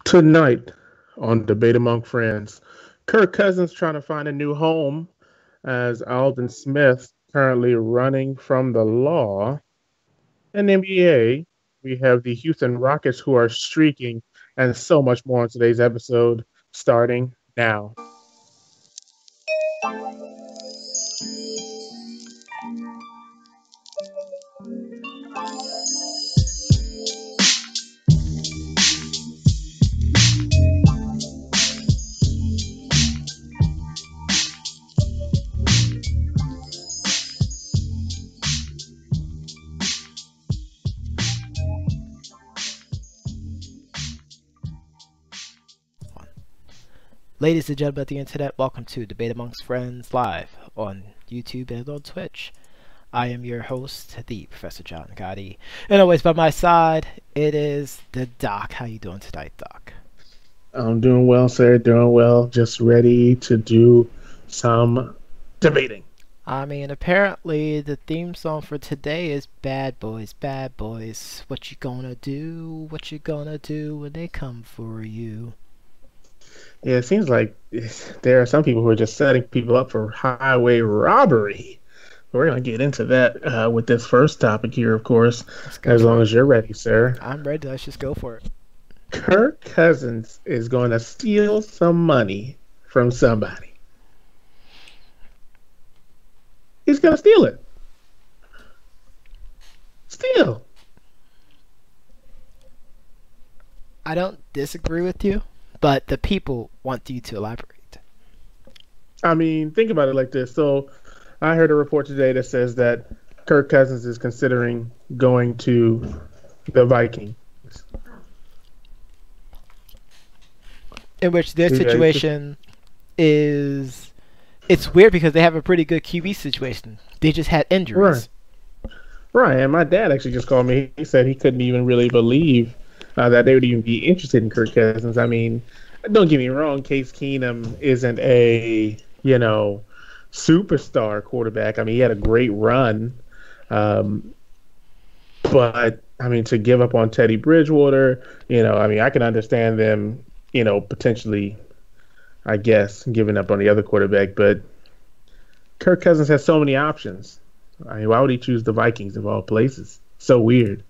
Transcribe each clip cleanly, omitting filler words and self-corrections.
Tonight on Debate Among Friends, Kirk Cousins trying to find a new home as Aldon Smith currently running from the law. In the NBA, we have the Houston Rockets who are streaking, and so much more in today's episode, starting now. Ladies and gentlemen of the internet, welcome to Debate Amongst Friends live on YouTube and on Twitch. I am your host, the Professor John Gotti, and always by my side, it is the Doc. How you doing tonight, Doc? I'm doing well, sir. Doing well. Just ready to do some debating. I mean, apparently the theme song for today is Bad Boys, Bad Boys. What you gonna do? What you gonna do when they come for you? Yeah, it seems like there are some people who are just setting people up for highway robbery. We're going to get into that with this first topic here, of course, as long as you're ready, sir. I'm ready. Let's just go for it. Kirk Cousins is going to steal some money from somebody. He's going to steal it. Steal. I don't disagree with you, but the people want you to elaborate. I mean, think about it like this. So I heard a report today that says that Kirk Cousins is considering going to the Vikings. In which their situation is... It's weird because they have a pretty good QB situation. They just had injuries. Right, and my dad actually just called me. He said he couldn't even really believe that they would even be interested in Kirk Cousins. I mean, don't get me wrong, Case Keenum isn't a, superstar quarterback. I mean, he had a great run. But, I mean, to give up on Teddy Bridgewater, I can understand them, potentially, I guess, giving up on the other quarterback. But Kirk Cousins has so many options. I mean, why would he choose the Vikings of all places? So weird.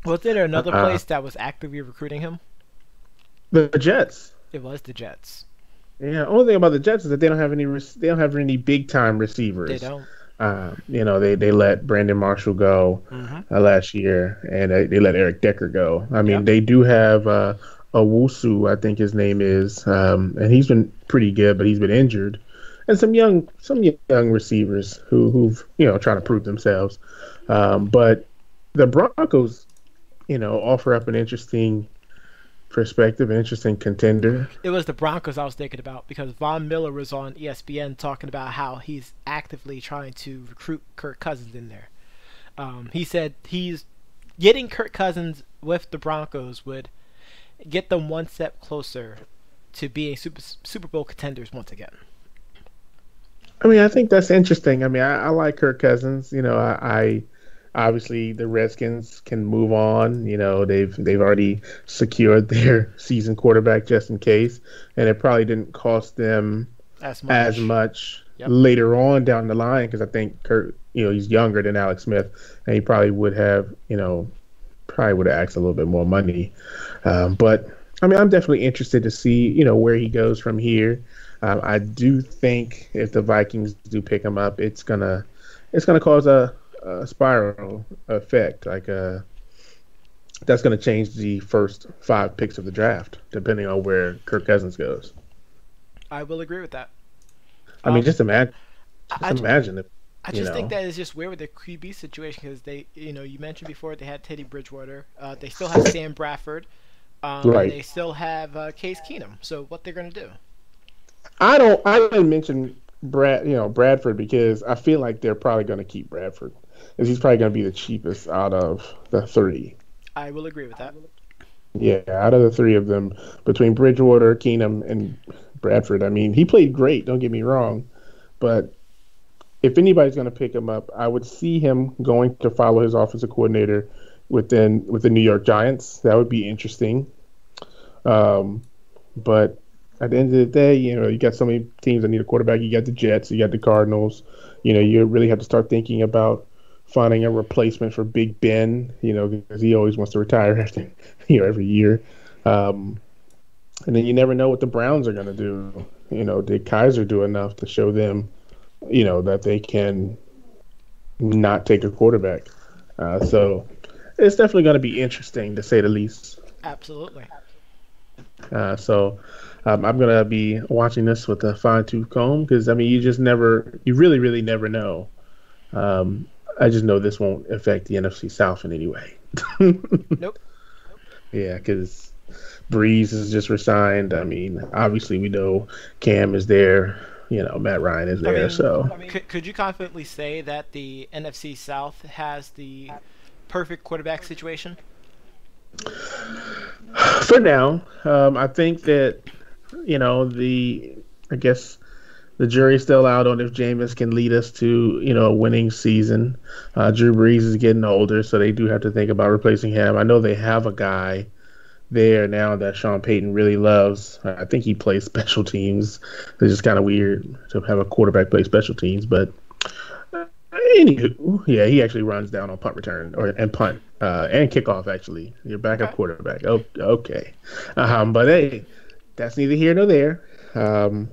Was there another place that was actively recruiting him? The Jets. It was the Jets. Yeah. Only thing about the Jets is that they don't have any big time receivers. They don't. They let Brandon Marshall go last year, and they let Eric Decker go. I mean, They do have Owusu, I think his name is, and he's been pretty good, but he's been injured, and some young receivers who've trying to prove themselves. But the Broncos, offer up an interesting perspective, an interesting contender. It was the Broncos I was thinking about because Von Miller was on ESPN talking about how he's actively trying to recruit Kirk Cousins in there. He said he's getting Kirk Cousins with the Broncos would get them one step closer to being Super Bowl contenders once again. I mean, I think that's interesting. I mean, I like Kirk Cousins. I obviously the Redskins can move on. They've already secured their season quarterback just in case, and it probably didn't cost them as much later on down the line because I think Kirk, he's younger than Alex Smith, and he probably would have, asked a little bit more money. But I mean, I'm definitely interested to see, where he goes from here. I do think if the Vikings do pick him up, it's gonna cause a spiral effect. That's going to change the first 5 picks of the draft, depending on where Kirk Cousins goes. I will agree with that. I mean, just imagine. Imagine if. I just think that is just weird with the QB situation because they, you mentioned before they had Teddy Bridgewater. They still have Sam Bradford. Right. And they still have Case Keenum. So what they're going to do? I didn't mention Bradford because I feel like they're probably going to keep Bradford. Because he's probably going to be the cheapest out of the 3. I will agree with that. Yeah, out of the 3 of them, between Bridgewater, Keenum, and Bradford, I mean, he played great, don't get me wrong. But if anybody's going to pick him up, I would see him going to follow his offensive coordinator with the New York Giants. That would be interesting Um, but at the end of the day, you got so many teams that need a quarterback. You got the Jets, you got the Cardinals. You really have to start thinking about finding a replacement for Big Ben. Because he always wants to retire after every year. Um, and then you never know what the Browns are going to do. Did Kaiser do enough to show them, that they can not take a quarterback? So it's definitely going to be interesting to say the least. Absolutely. So I'm gonna be watching this with a fine tooth comb because I mean you really, really never know. Um, I just know this won't affect the NFC South in any way. Nope. Yeah, because Breeze is just resigned. I mean, obviously we know Cam is there. Matt Ryan is I there. mean, So could you confidently say that the NFC South has the perfect quarterback situation? for now, I think that the I guess the jury's still out on if Jameis can lead us to, a winning season. Drew Brees is getting older, so they do have to think about replacing him. I know they have a guy there now that Sean Payton really loves. I think he plays special teams. It's just kind of weird to have a quarterback play special teams, but anywho, yeah, he actually runs down on punt return and punt and kickoff. Actually, your backup Okay. quarterback. Oh, okay, but hey, that's neither here nor there. Um,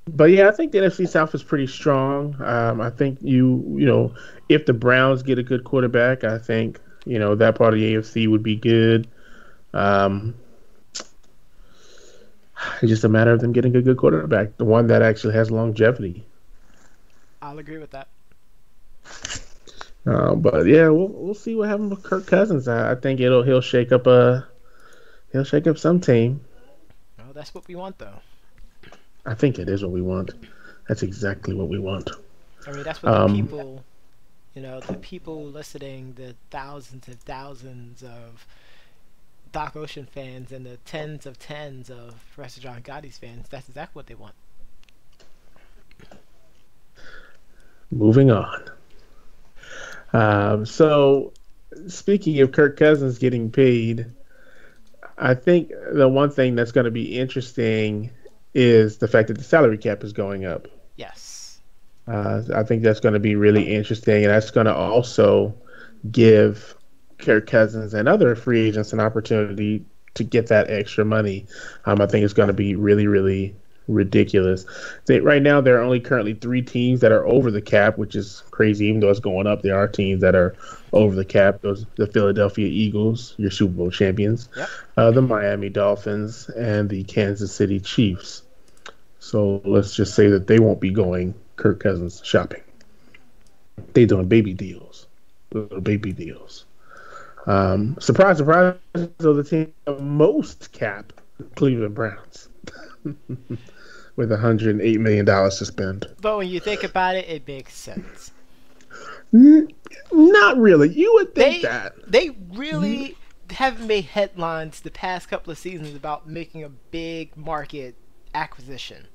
But yeah, I think the NFC South is pretty strong. I think if the Browns get a good quarterback, I think that part of the AFC would be good. Um, it's just a matter of them getting a good quarterback, the one that actually has longevity. I'll agree with that. But yeah, we'll see what happens with Kirk Cousins. I think he'll shake up some team. Well, that's what we want, though. I think it is what we want. That's exactly what we want. I mean, that's what Um, the people listening, the thousands and thousands of Doc Ocean fans and the tens of Professor John Gotti's fans, that's exactly what they want. moving on. So speaking of Kirk Cousins getting paid, I think the one thing that's going to be interesting is the fact that the salary cap is going up. Yes. I think that's going to be really interesting, and that's going to also give Kirk Cousins and other free agents an opportunity to get that extra money. I think it's going to be really, really ridiculous. Right now, there are only currently three teams that are over the cap, which is crazy. Even though it's going up, there are teams that are over the cap. Those the Philadelphia Eagles, your Super Bowl champions, Yep. the Miami Dolphins, and the Kansas City Chiefs. So let's just say that they won't be going Kirk Cousins shopping. They doing baby deals, little baby deals. Surprise, surprise! So the team with the most cap, Cleveland Browns, with $108 million to spend. But when you think about it, it makes sense. Not really. You would think They that. they really haven't made headlines the past couple of seasons about making a big market acquisition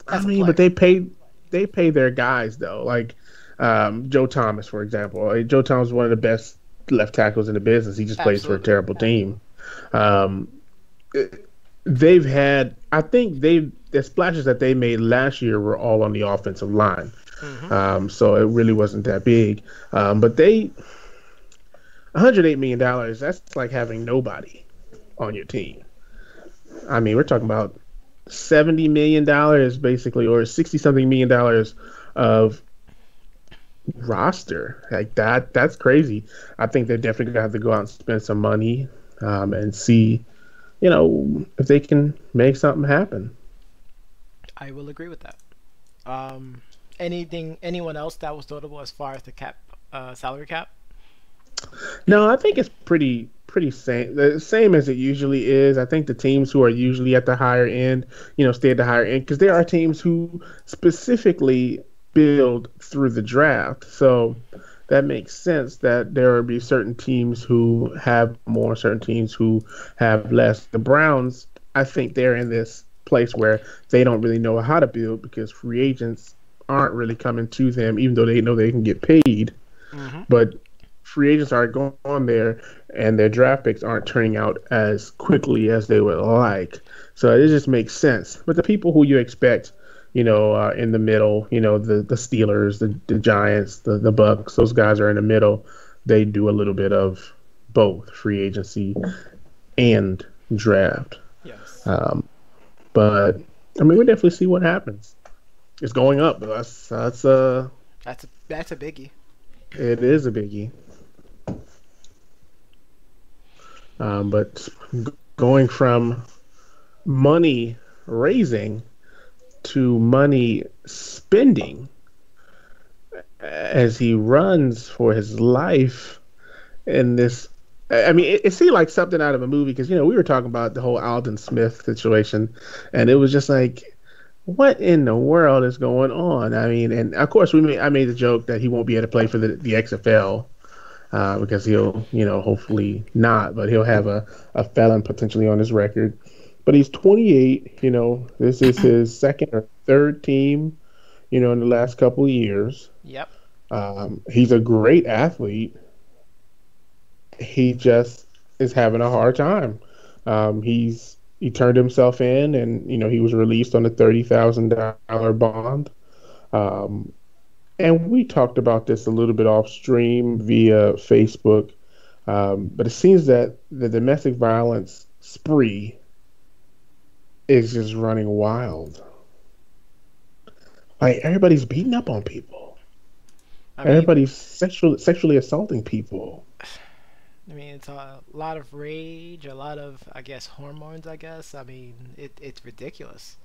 I as a mean, but player. they pay their guys though. Like Joe Thomas, for example. Joe Thomas is one of the best left tackles in the business. He just plays for a Absolutely. terrible team. Um, they've had, I think the splashes that they made last year were all on the offensive line. Hmm. So it really wasn't that big. But $108 million, that's like having nobody on your team. I mean, we're talking about $70 million basically, or 60 something million of roster like that. That's crazy. I think they're definitely gonna have to go out and spend some money and see, if they can make something happen. I will agree with that. Um, anyone else that was notable as far as the salary cap? No, I think it's pretty same the same as it usually is. I think the teams who are usually at the higher end, stay at the higher end because there are teams who specifically build through the draft. So that makes sense that there will be certain teams who have more, certain teams who have less. The Browns, I think they're in this place where they don't really know how to build because free agents aren't really coming to them, even though they know they can get paid. Hmm. But free agents are going on there and their draft picks aren't turning out as quickly as they would like. So it just makes sense. But the people who you expect, in the middle, the Steelers, the Giants, the Bucks, those guys are in the middle. They do a little bit of both free agency and draft. Yes. Um, but I mean, we definitely see what happens. It's going up. That's a biggie. It is a biggie. But going from money raising to money spending as he runs for his life in this. I mean, it seemed like something out of a movie because we were talking about the whole Aldon Smith situation, and it was just like, what in the world is going on? I mean, and of course, I made the joke that he won't be able to play for the XFL because he'll, hopefully not, but he'll have a felon potentially on his record. But he's 28. This is his second or third team, in the last couple of years. Yep. He's a great athlete. He just is having a hard time. He turned himself in, and he was released on a $30,000 bond. Um, and we talked about this a little bit off stream via Facebook, but it seems that the domestic violence spree is just running wild. Like everybody's beating up on people. I mean, Everybody's sexually assaulting people. it's a lot of rage, a lot of, I guess, hormones. I guess. I mean, it's ridiculous.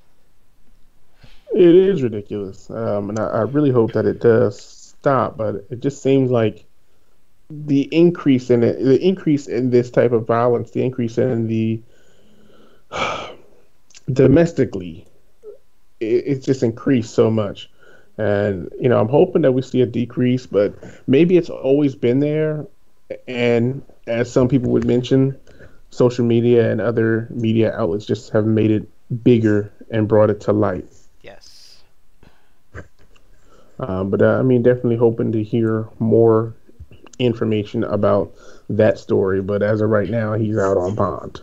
It is ridiculous, and I really hope that it does stop. But it just seems like the increase in this type of violence, the increase in the domestically, it's just increased so much. And I'm hoping that we see a decrease, but maybe it's always been there. And as some people would mention, social media and other media outlets just have made it bigger and brought it to light. Yes. But I mean, definitely hoping to hear more information about that story. But as of right now, he's out on bond.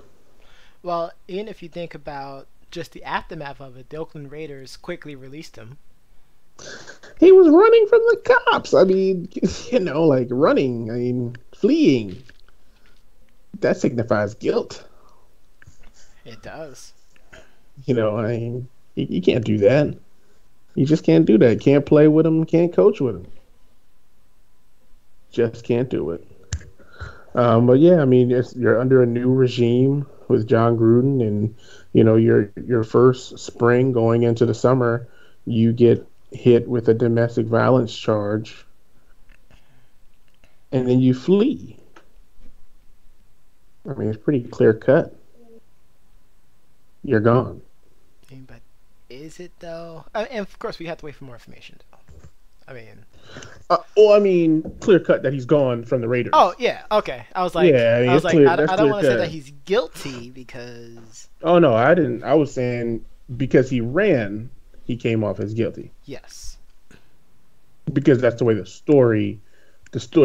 Well, and if you think about just the aftermath of it, the Oakland Raiders quickly released him. He was running from the cops. I mean, like running. I mean, fleeing. That signifies guilt. It does. I mean, you can't do that. You just can't do that. Can't play with him. Can't coach with him. Just can't do it. But yeah, I mean, you're under a new regime with John Gruden, and your first spring going into the summer, you get hit with a domestic violence charge, and then you flee. I mean, it's pretty clear cut. You're gone. But is it though? And of course, we have to wait for more information. Though. I mean, well, I mean, clear cut that he's gone from the Raiders. oh yeah, okay. I was like, Yeah, I mean, I was like, clear, I that's don't clear want to say cut. that he's guilty because Oh no, I didn't. I was saying because he ran, he came off as guilty yes, because that's the way the story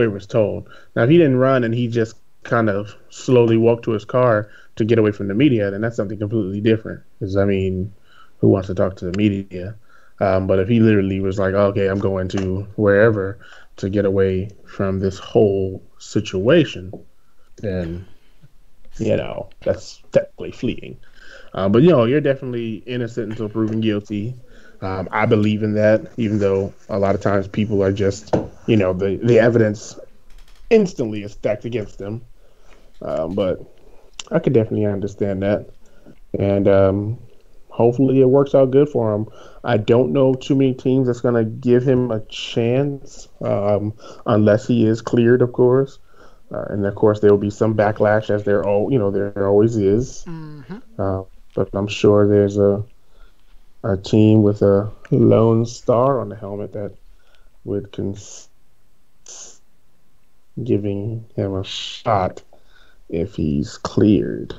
was told. Now, if he didn't run and he just kind of slowly walked to his car to get away from the media, then that's something completely different. Because I mean, who wants to talk to the media? But if he literally was like, okay, I'm going to wherever to get away from this whole situation, then that's technically fleeing. But you're definitely innocent until proven guilty. I believe in that, even though a lot of times people are just, the evidence instantly is stacked against them. But I could definitely understand that. And hopefully it works out good for him. I don't know too many teams that's going to give him a chance unless he is cleared, of course. And of course, there will be some backlash, as there always is. mm-hmm. But I'm sure there's a team with a lone star on the helmet that would giving him a shot if he's cleared,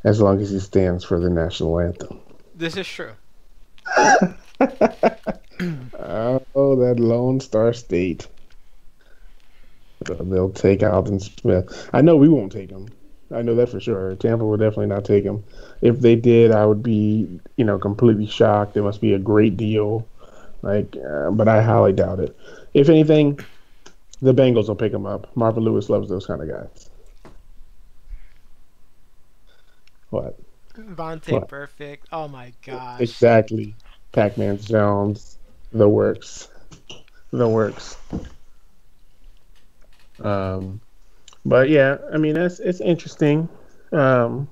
as long as he stands for the national anthem. This is true. Oh, that Lone Star State. They'll take Aldon Smith. I know we won't take him. I know that for sure. Tampa will definitely not take him. If they did, I would be, completely shocked. It must be a great deal. But I highly doubt it. If anything, the Bengals will pick him up. Marvin Lewis loves those kind of guys. What? Vontae What? Perfect. Oh my gosh. Exactly. Pac-Man Jones. The works. The works. Um, but yeah, I mean, it's interesting, um,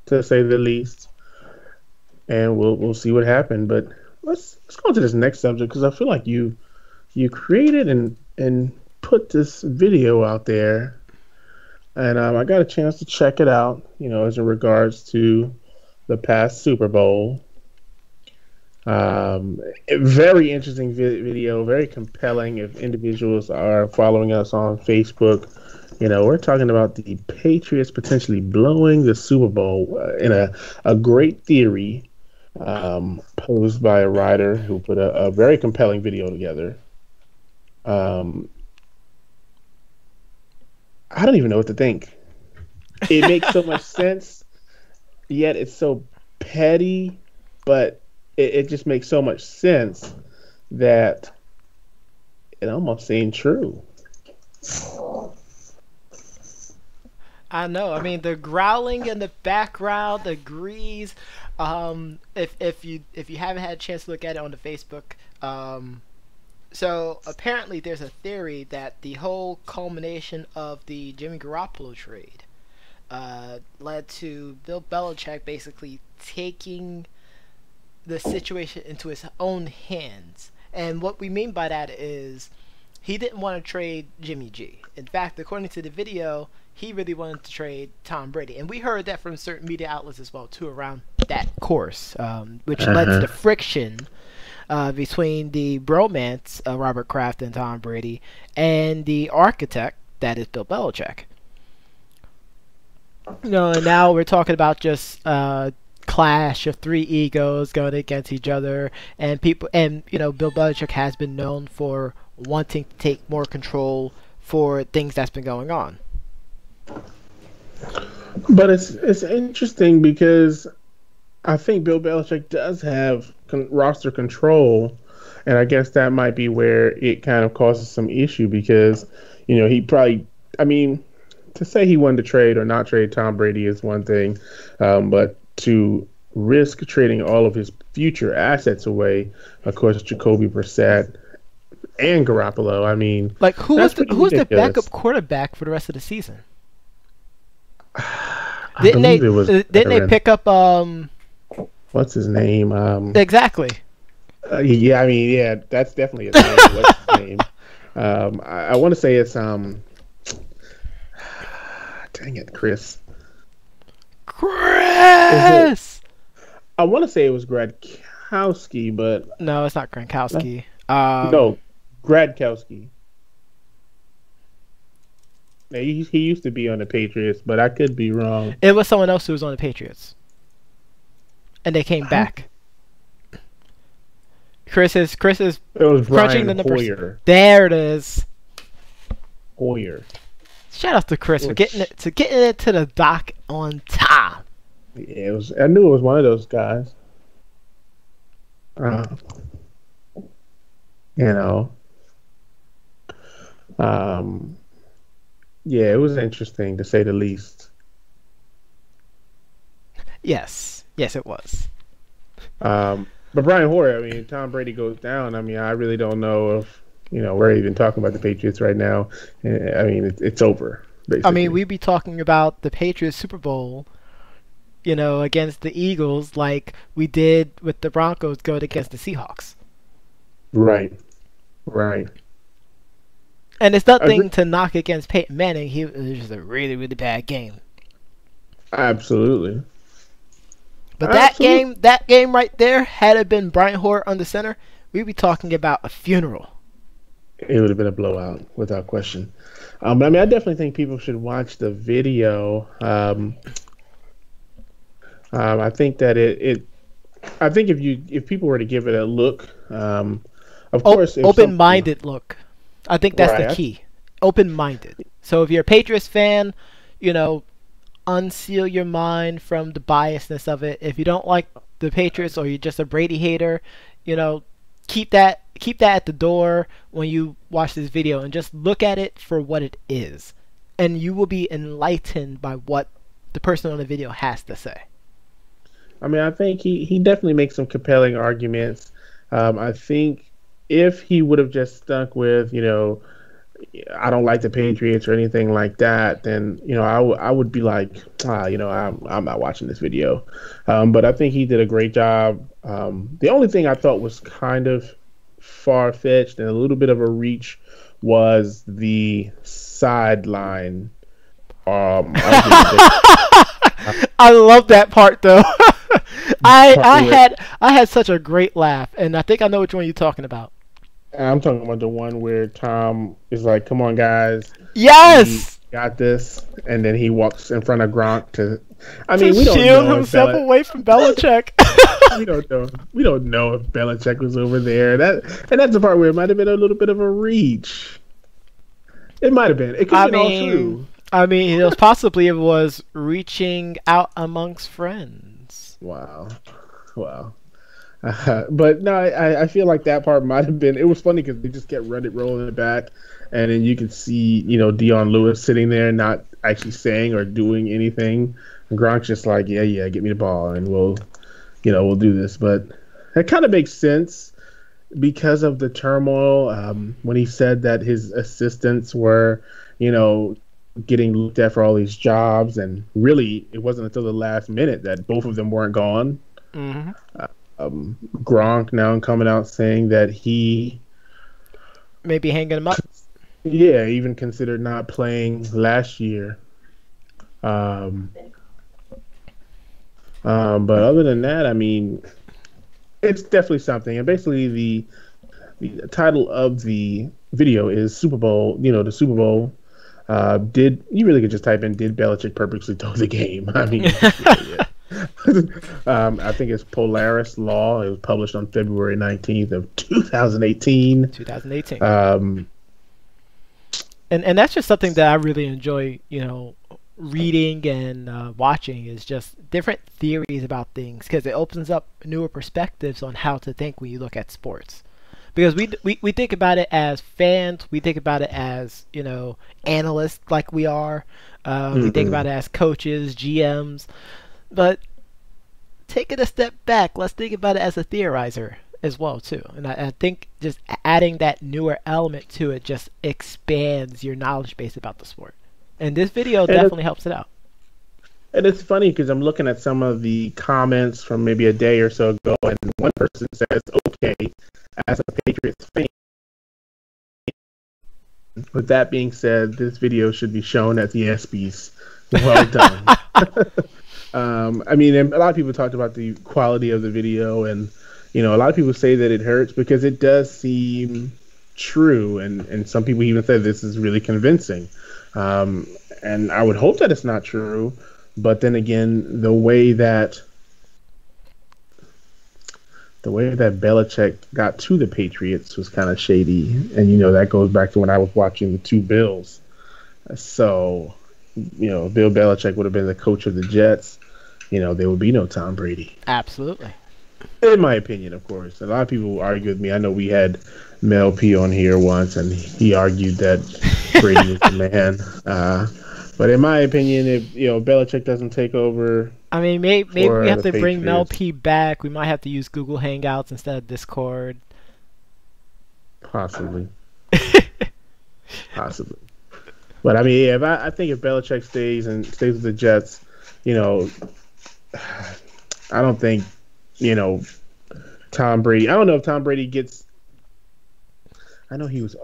to say the least, and we'll see what happened. But let's go to this next subject because I feel like you created and put this video out there, and I got a chance to check it out. As in regards to the past Super Bowl. A very interesting video, very compelling. If individuals are following us on Facebook, we're talking about the Patriots potentially blowing the Super Bowl in a great theory posed by a writer who put a very compelling video together. Um, I don't even know what to think. It makes so much sense, yet it's so petty, but it just makes so much sense that it almost seemed true. I know. I mean, the growling in the background agrees. If you haven't had a chance to look at it on the Facebook, so apparently there's a theory that the whole culmination of the Jimmy Garoppolo trade led to Bill Belichick basically taking the situation into his own hands. And what we mean by that is he didn't want to trade Jimmy G. In fact, according to the video, he really wanted to trade Tom Brady. And we heard that from certain media outlets as well, too, around that course, which led to Uh-huh. the friction between the bromance, Robert Kraft and Tom Brady, and the architect, that is Bill Belichick. And now we're talking about just clash of three egos going against each other, and Bill Belichick has been known for wanting to take more control for things that's been going on. But it's interesting because I think Bill Belichick does have roster control, and I guess that might be where it kind of causes some issue because he probably, I mean, to say he wanted to trade or not trade Tom Brady is one thing, but to risk trading all of his future assets away, of course, Jacoby Brissett and Garoppolo. I mean, Like that's pretty who was the backup ridiculous. quarterback for the rest of the season? I believe it was Didn't they veteran. pick up What's his name? exactly? Yeah, I mean, yeah, that's definitely his name. What's his name? I want to say it's dang it, Chris. Is it? Chris. I want to say it was Gradkowski, but No, it's not Gronkowski. no, Gradkowski. Yeah, he used to be on the Patriots, but I could be wrong. It was someone else who was on the Patriots, and they came I, back. Chris is it was crunching Brian the numbers. Hoyer. There it is. Hoyer. Shout out to Chris for Which getting it to the dock on time. yeah, it was. I knew it was one of those guys. Uh, you know. Um. Yeah, it was interesting to say the least. Yes, it was. But Brian Hoyer, I mean, Tom Brady goes down. I mean, I really don't know if we're even talking about the Patriots right now. I mean, it's over I mean, basically. we'd be talking about the Patriots Super Bowl, against the Eagles, like we did with the Broncos going against the Seahawks. Right, right. And it's Agree. nothing to knock against Peyton Manning. It was just a really, really bad game. Absolutely, But absolutely. that game right there, had it been Brian Hoyer under center, we'd be talking about a funeral. It would have been a blowout without question. But I mean, I definitely think people should watch the video. I think that I think if people were to give it a look, of course, if some, Open-minded look. I think that's the right, key. open-minded. So if you're a Patriots fan, you know, unseal your mind from the biasness of it. If you don't like the Patriots or you're just a Brady hater, you know, keep that at the door when you watch this video and just look at it for what it is. And you will be enlightened by what the person on the video has to say. I mean, I think he definitely makes some compelling arguments. I think if he would have just stuck with, I don't like the Patriots or anything like that, then I would be like, I'm not watching this video. But I think he did a great job. The only thing I thought was kind of far fetched and a little bit of a reach was the sideline. I love that part though. I Part I where- had I had such a great laugh, and I think I know which one you're talking about. I'm talking about the one where Tom is like, "Come on, guys, we Yes, got this," and then he walks in front of Gronk to. I to mean, we don't shield know if himself away from Belichick. we don't know. We don't know if Belichick was over there. That's the part where it might have been a little bit of a reach. It might have been. It could I have been all mean, true. it was possibly it was reaching out amongst friends. Wow, wow. But no, I feel like that part might have been. It was funny because they just kept rolling it back, and then you could see Dion Lewis sitting there not actually saying or doing anything. And Gronk's just like, yeah, get me the ball, and we'll do this. But it kind of makes sense because of the turmoil when he said that his assistants were, getting looked at for all these jobs, and really it wasn't until the last minute that both of them weren't gone. Hmm. Gronk now coming out saying that he, Maybe hanging him up. yeah, even considered not playing last year. But other than that, I mean, it's definitely something. And basically, the title of the video is Super Bowl. The Super Bowl. Did you really could just type in "Did Belichick purposely throw the game"? I mean, yeah. I think it's Polaris Law. It was published on February 19th of 2018. 2018. Um, And that's just something that I really enjoy, reading and watching is just different theories about things because it opens up newer perspectives on how to think when you look at sports. Because we think about it as fans, we think about it as analysts like we are, we think about it as coaches, GMs, but take it a step back. Let's think about it as a theorizer as well too. And I think just adding that newer element to it just expands your knowledge base about the sport. And this video definitely helps it out. And it's funny because I'm looking at some of the comments from maybe a day or so ago, and one person says, "Okay, as a Patriots fan, with that being said, this video should be shown at the ESPYs. Well done." I mean, and a lot of people talked about the quality of the video, and a lot of people say that it hurts because it does seem true, and some people even say this is really convincing. And I would hope that it's not true, but then again, the way that Belichick got to the Patriots was kind of shady, and that goes back to when I was watching the two Bills. So, Bill Belichick would have been the coach of the Jets. There would be no Tom Brady. Absolutely. In my opinion, of course. A lot of people argue with me. I know we had Mel P on here once, and he argued that Brady was the man. But in my opinion, if Belichick doesn't take over, I mean, maybe we have the to bring Mel Patriots. P back. We might have to use Google Hangouts instead of Discord. Possibly. But I mean, yeah, I think if Belichick stays with the Jets, I don't think Tom Brady. I don't know if Tom Brady gets. I know he was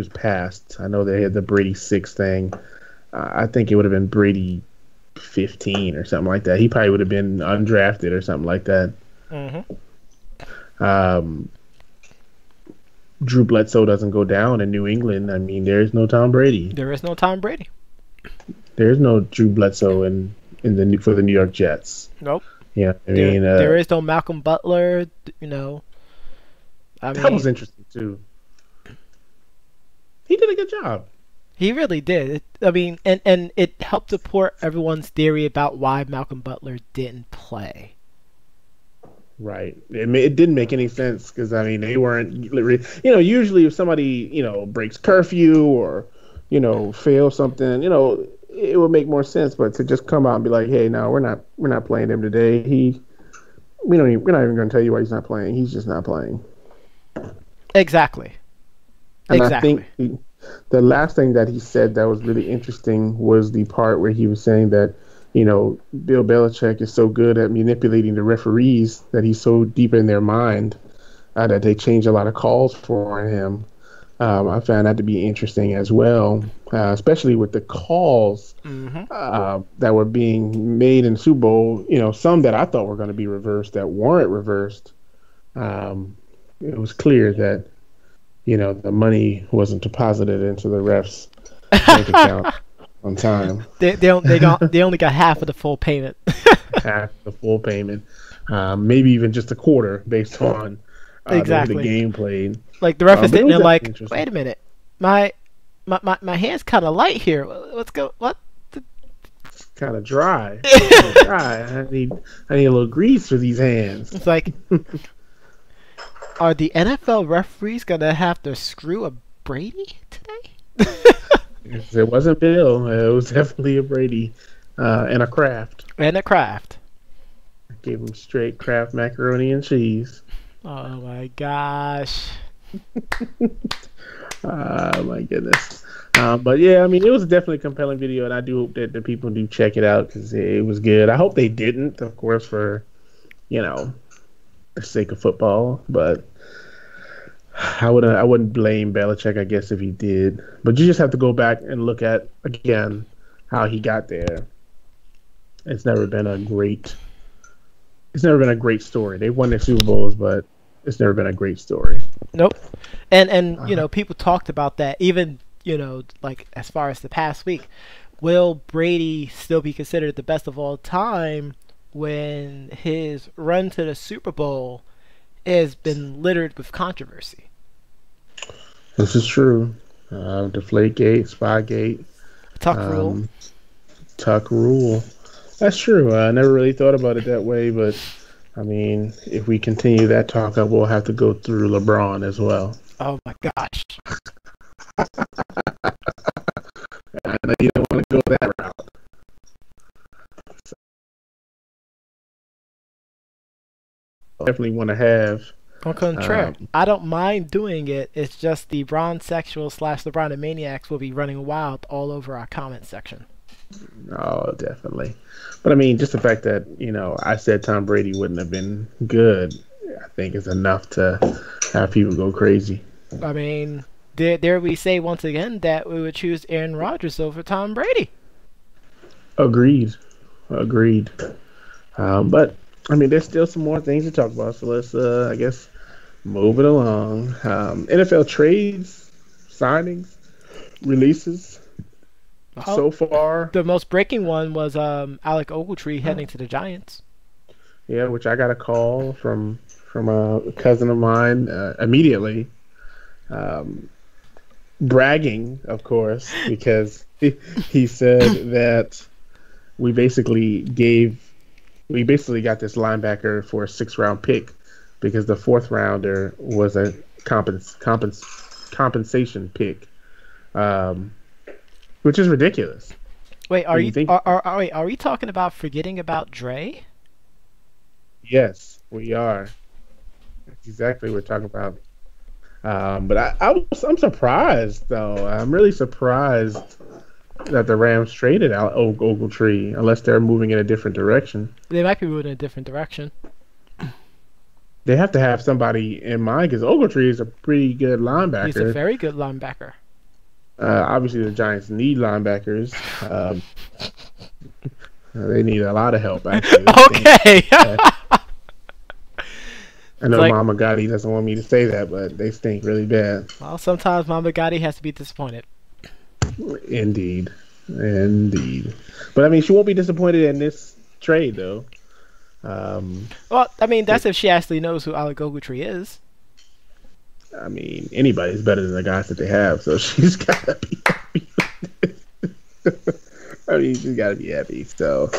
passed. I know they had the Brady 6 thing. I think it would have been Brady 15 or something like that. He probably would have been undrafted or something like that. Mm-hmm. Drew Bledsoe doesn't go down in New England. I mean, there's no Tom Brady. There is no Tom Brady. There's no Drew Bledsoe for the New York Jets. Nope. Yeah, There is no Malcolm Butler. That was interesting too. He did a good job. He really did. I mean, and it helped support everyone's theory about why Malcolm Butler didn't play. Right. It didn't make any sense because I mean they weren't. Usually if somebody breaks curfew or fails something, it would make more sense. But to just come out and be like, hey, no, we're not playing him today. We're not even going to tell you why he's not playing. He's just not playing. Exactly. And I think Exactly. the last thing that he said that was really interesting was the part where he was saying that, Bill Belichick is so good at manipulating the referees that he's so deep in their mind that they change a lot of calls for him. I found that to be interesting as well, especially with the calls Hmm. that were being made in the Super Bowl. Some that I thought were going to be reversed that weren't reversed. It was clear that the money wasn't deposited into the ref's bank account on time. They only got half of the full payment. Half the full payment, maybe even just a quarter based on the Exactly. game played. Like the ref is But it sitting was there definitely like, interesting. wait a minute, my hand's kind of light here. What's go what? Kind of dry. Kind of dry. I need a little grease for these hands. It's like, are the NFL referees gonna have to screw a Brady today? It wasn't Bill. It was definitely a Brady and a Kraft. And a craft. Gave him straight Kraft macaroni and cheese. Oh my gosh. Oh my goodness. But yeah, I mean, it was definitely a compelling video, and I do hope that the people do check it out because it was good. I hope they didn't, of course, for you know the sake of football. But I wouldn't blame Belichick, I guess, if he did. But you just have to go back and look at again how he got there. It's never been a great. It's never been a great story. They won their Super Bowls, but it's never been a great story. Nope. And Uh, people talked about that even, like as far as the past week. Will Brady still be considered the best of all time when his run to the Super Bowl has been littered with controversy? this is true. Deflategate, Spygate, Tuck rule. um, Tuck Rule. That's true. I never really thought about it that way, but I mean, if we continue that talk up, we'll have to go through LeBron as well. Oh my gosh. I know you don't want to go that route. Definitely want to have. Au contraire, Um, I don't mind doing it. It's just the Bron sexual slash the Bron maniacs will be running wild all over our comment section. oh, definitely. But I mean, just the fact that I said Tom Brady wouldn't have been good, I think is enough to have people go crazy. I mean, there we say once again that we would choose Aaron Rodgers over Tom Brady. Agreed. Agreed. But I mean, there's still some more things to talk about. So let's, I guess, move it along. NFL trades, signings, releases. Oh, So far, the most breaking one was Alec Ogletree heading to the Giants. yeah, which I got a call from a cousin of mine immediately, um, bragging, of course, because he said that we basically gave we basically got this linebacker for a 6th round pick because the 4th rounder was a compensation pick, um, which is ridiculous. Wait, are When you you think, wait, are we talking about forgetting about Dre? yes, we are. That's exactly what we're talking about. But I'm surprised though. I'm really surprised that the Rams traded out Ogletree, unless they're moving in a different direction. They might be moving in a different direction. They have to have somebody in mind because Ogletree is a pretty good He's a linebacker. very good linebacker. Obviously, the Giants need linebackers. Um, they need a lot of help, actually. They stink. Okay. Uh, I It's know like, Mama Gotti doesn't want me to say that, but they stink really bad. well, sometimes Mama Gotti has to be disappointed. Indeed. Indeed. But I mean, she won't be disappointed in this trade, though. Um, Well, I mean, it, that's if she actually knows who Alec Ogletree is. I mean, anybody's better than the guys that they have, so she's got to be happy. I mean, you got to be happy. So,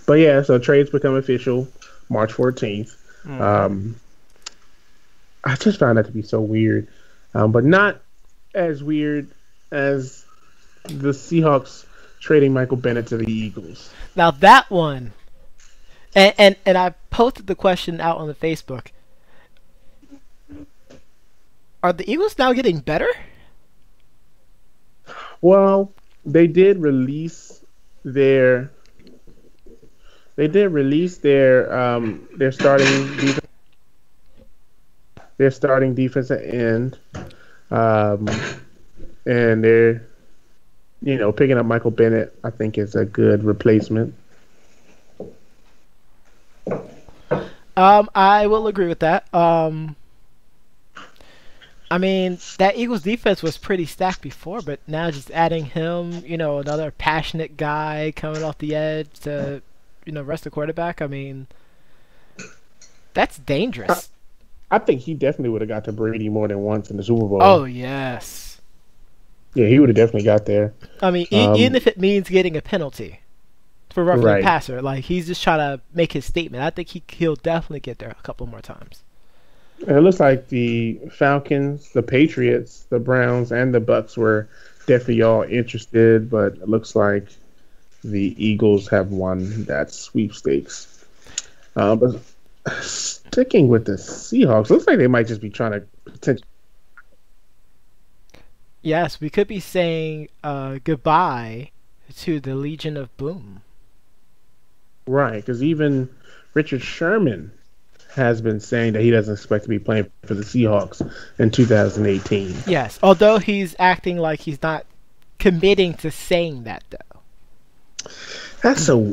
but yeah, so trades become official March 14th. Mm-hmm. Um, I just found that to be so weird, but not as weird as the Seahawks trading Michael Bennett to the Eagles. Now that one, and I posted the question out on the Facebook. Are the Eagles now getting better? Well, they did release their their starting defensive end, um, and they're picking up Michael Bennett. I think is a good replacement. I will agree with that. I mean, that Eagles defense was pretty stacked before, but now just adding him, another passionate guy coming off the edge to, rest the quarterback. I mean, that's I, dangerous. I think he definitely would have got to Brady more than once in the Super Oh Bowl. yes. Yeah, he would have definitely got there. I mean, even Um, if it means getting a penalty for roughing the right. passer, like he's just trying to make his statement. I think he'll definitely get there a couple more times. And it looks like the Falcons, the Patriots, the Browns, and the Bucks were definitely all interested, but it looks like the Eagles have won that sweepstakes. But sticking with the Seahawks, looks like they might just be trying to potentially Yes, we could be saying goodbye to the Legion of Boom. right because even Richard Sherman has been saying that he doesn't expect to be playing for the Seahawks in 2018. Yes, although he's acting like he's not committing to saying that though. That's so.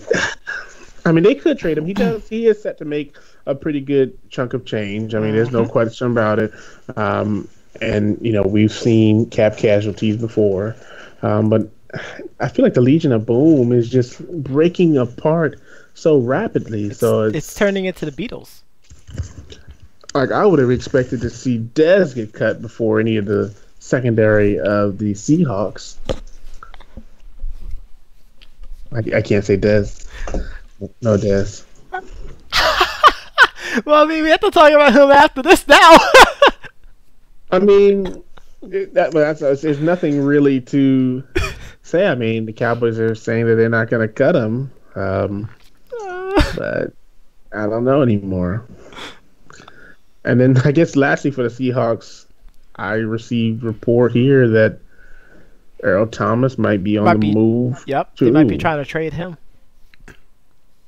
I mean, they could trade him. He does. He is set to make a pretty good chunk of change. I mean, there's no Hmm. question about it. Um, and we've seen cap casualties before, but I feel like the Legion of Boom is just breaking apart so rapidly. It's So it's it's turning into the Beatles. like I would have expected to see Dez get cut before any of the secondary of the Seahawks. I can't say Dez. No Dez. Well, I mean, we have to talk about him after this now. I mean, there's nothing really to say. I mean, the Cowboys are saying that they're not going to cut him, but I don't know anymore. And then I guess lastly for the Seahawks, I received report here that Earl Thomas might be on the Might be. move Yep, they might be too. trying to trade him.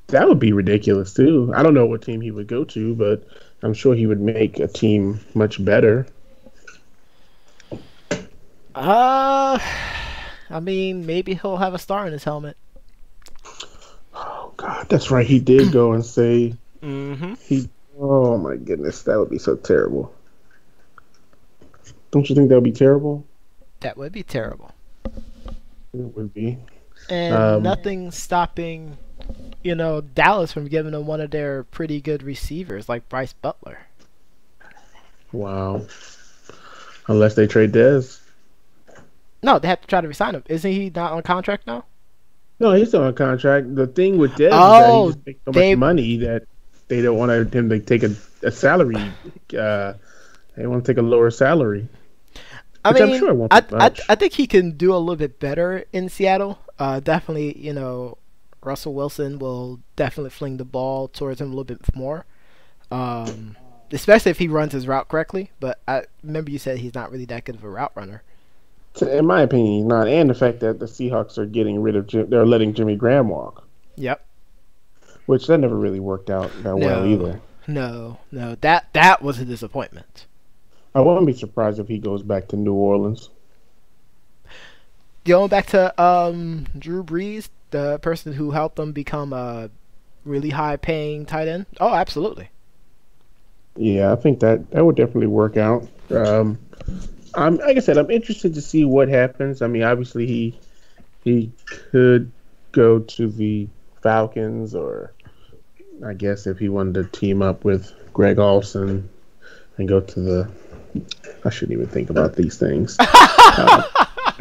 That would be ridiculous too. I don't know what team he would go to, but I'm sure he would make a team much better. Uh, I mean, maybe he'll have a star in his helmet. Oh God, that's right. He did go and say Mm-hmm. he. Oh my goodness, that would be so terrible. Don't you think that would be terrible? That would be terrible. It would be. And Um, nothing stopping, Dallas from giving him one of their pretty good receivers like Bryce Butler. wow. Unless they trade Dez. No, they have to try to resign him. Isn't he not on contract now? No, he's still on contract. The thing with Dez is that he Oh, just makes so much they. money that they don't want him to take a salary. They want to take a lower salary, I which I'm mean, sure won't I, be I much. I think he can do a little bit better in Seattle. Definitely, Russell Wilson will definitely fling the ball towards him a little bit more. Um, Especially if he runs his route correctly. But I remember you said he's not really that good of a route runner. In my opinion, he's not. And the fact that the Seahawks are getting rid of they're letting Jimmy Graham walk, Yep. which that never really worked out that well No, either. no. That was a disappointment. I wouldn't be surprised if he goes back to New Orleans. Going back to Drew Brees, the person who helped them become a really high paying tight end. Oh, absolutely. Yeah, I think that would definitely work out. I'm like I said, I'm interested to see what happens. I mean, obviously he could go to the Falcons, or I guess if he wanted to team up with Greg Olson and go to the. I shouldn't even think about these things. Uh,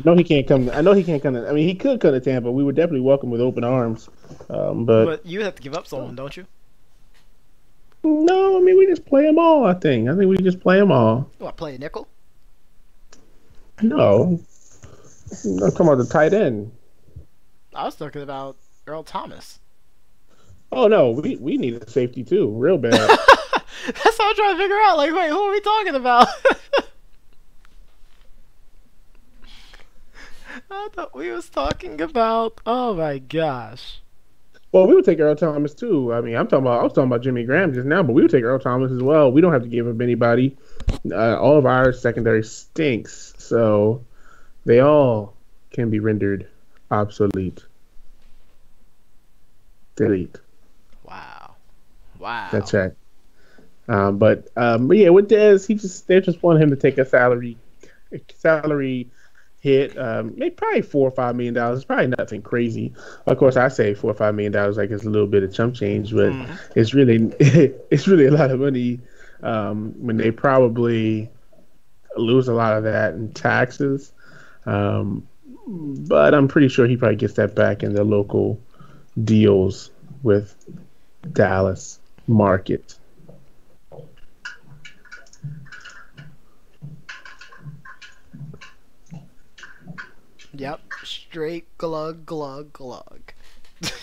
I know he can't come. I know he can't come. I mean, he could come to Tampa. We would definitely welcome with open arms. But But you have to give up someone, don't you? no, I mean we just play them all. I think we just play them all. What, play a nickel? No, I'm talking about the tight end. I was talking about Earl Thomas. Oh no, we need a safety too, real bad. That's what I'm trying to figure out. Like, wait, who are we talking about? I thought we was talking about. Oh my gosh. Well, we would take Earl Thomas too. I mean, I was talking about Jimmy Graham just now, but we would take Earl Thomas as well. We don't have to give up anybody. All of our secondary stinks, so they all can be rendered obsolete. Delete. Wow. Wow. That's right. But yeah, with Dez, they just want him to take a salary hit. Maybe probably $4 or $5 million. It's probably nothing crazy. Of course, I say $4 or $5 million like it's a little bit of chump change, but it's really it's really a lot of money. When they probably lose a lot of that in taxes. But I'm pretty sure he probably gets that back in the local deals with Dallas market. Yep. Straight glug glug glug.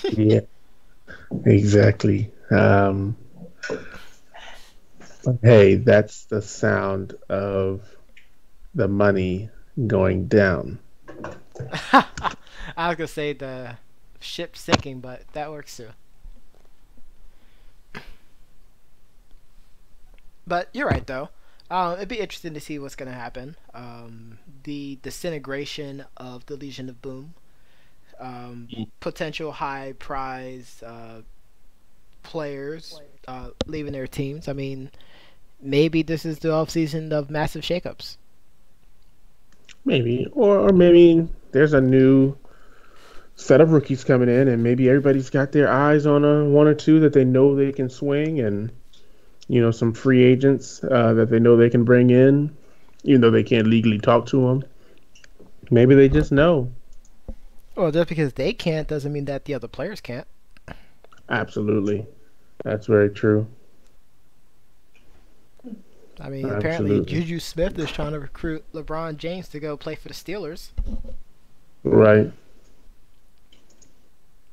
Yeah, exactly. Hey, that's the sound of the money going down. I was gonna say the ship sinking, but that works too. But you're right, though. It'd be interesting to see what's gonna happen. The disintegration of the Legion of Boom. Potential high prize players leaving their teams. I mean, maybe this is the off season of massive shakeups. Maybe, or maybe there's a new set of rookies coming in, and maybe everybody's got their eyes on a one or two that they know they can swing, and some free agents that they know they can bring in, even though they can't legally talk to them. Maybe they just know. Well, just because they can't doesn't mean that the other players can't. Absolutely, that's very true. I mean, apparently Absolutely. Juju Smith is trying to recruit LeBron James to go play for the Steelers. Right,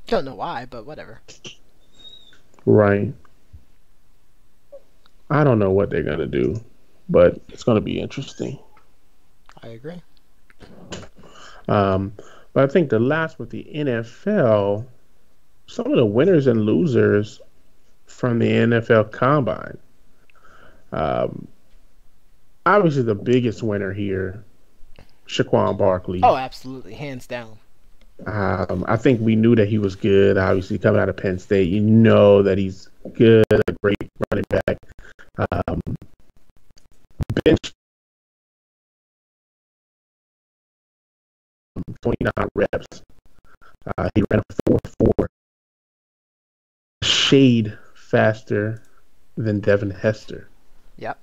Don't know why, but whatever. right. I don't know what they're gonna do, but it's gonna be interesting. I agree. Um, but I think the last with the NFL, some of the winners and losers from the NFL Combine. Um, Obviously, the biggest winner here, Shaquan Barkley. Oh, absolutely, hands down. I think we knew that he was good. Obviously, coming out of Penn State, you know that he's good, a great running back. Um, Bench 29 reps. He ran a 4.4, shade faster than Devin Hester. Yep,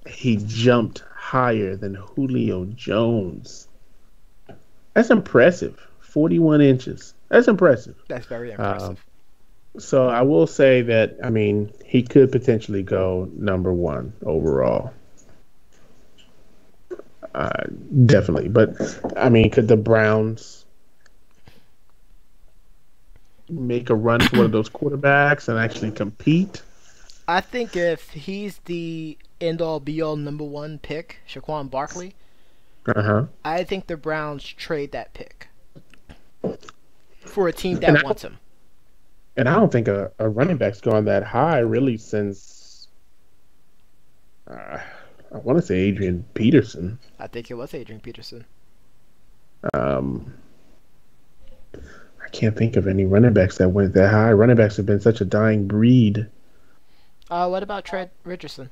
He jumped higher than Julio Jones. That's impressive. 41 inches. That's impressive. that's very Um, impressive. so I will say that, I mean, he could potentially go number one overall. Uh, Definitely. But, I mean, could the Browns make a run for one of those quarterbacks and actually compete? I think if he's the end all be all number one pick, Shaquan Barkley, Uh-huh. I think the Browns trade that pick for a team And that wants him. I don't think a running back's gone that high really since, I want to say Adrian Peterson. I think it was Adrian Peterson. Um, I can't think of any running backs that went that high. Running backs have been such a dying breed. What about Trent Richardson?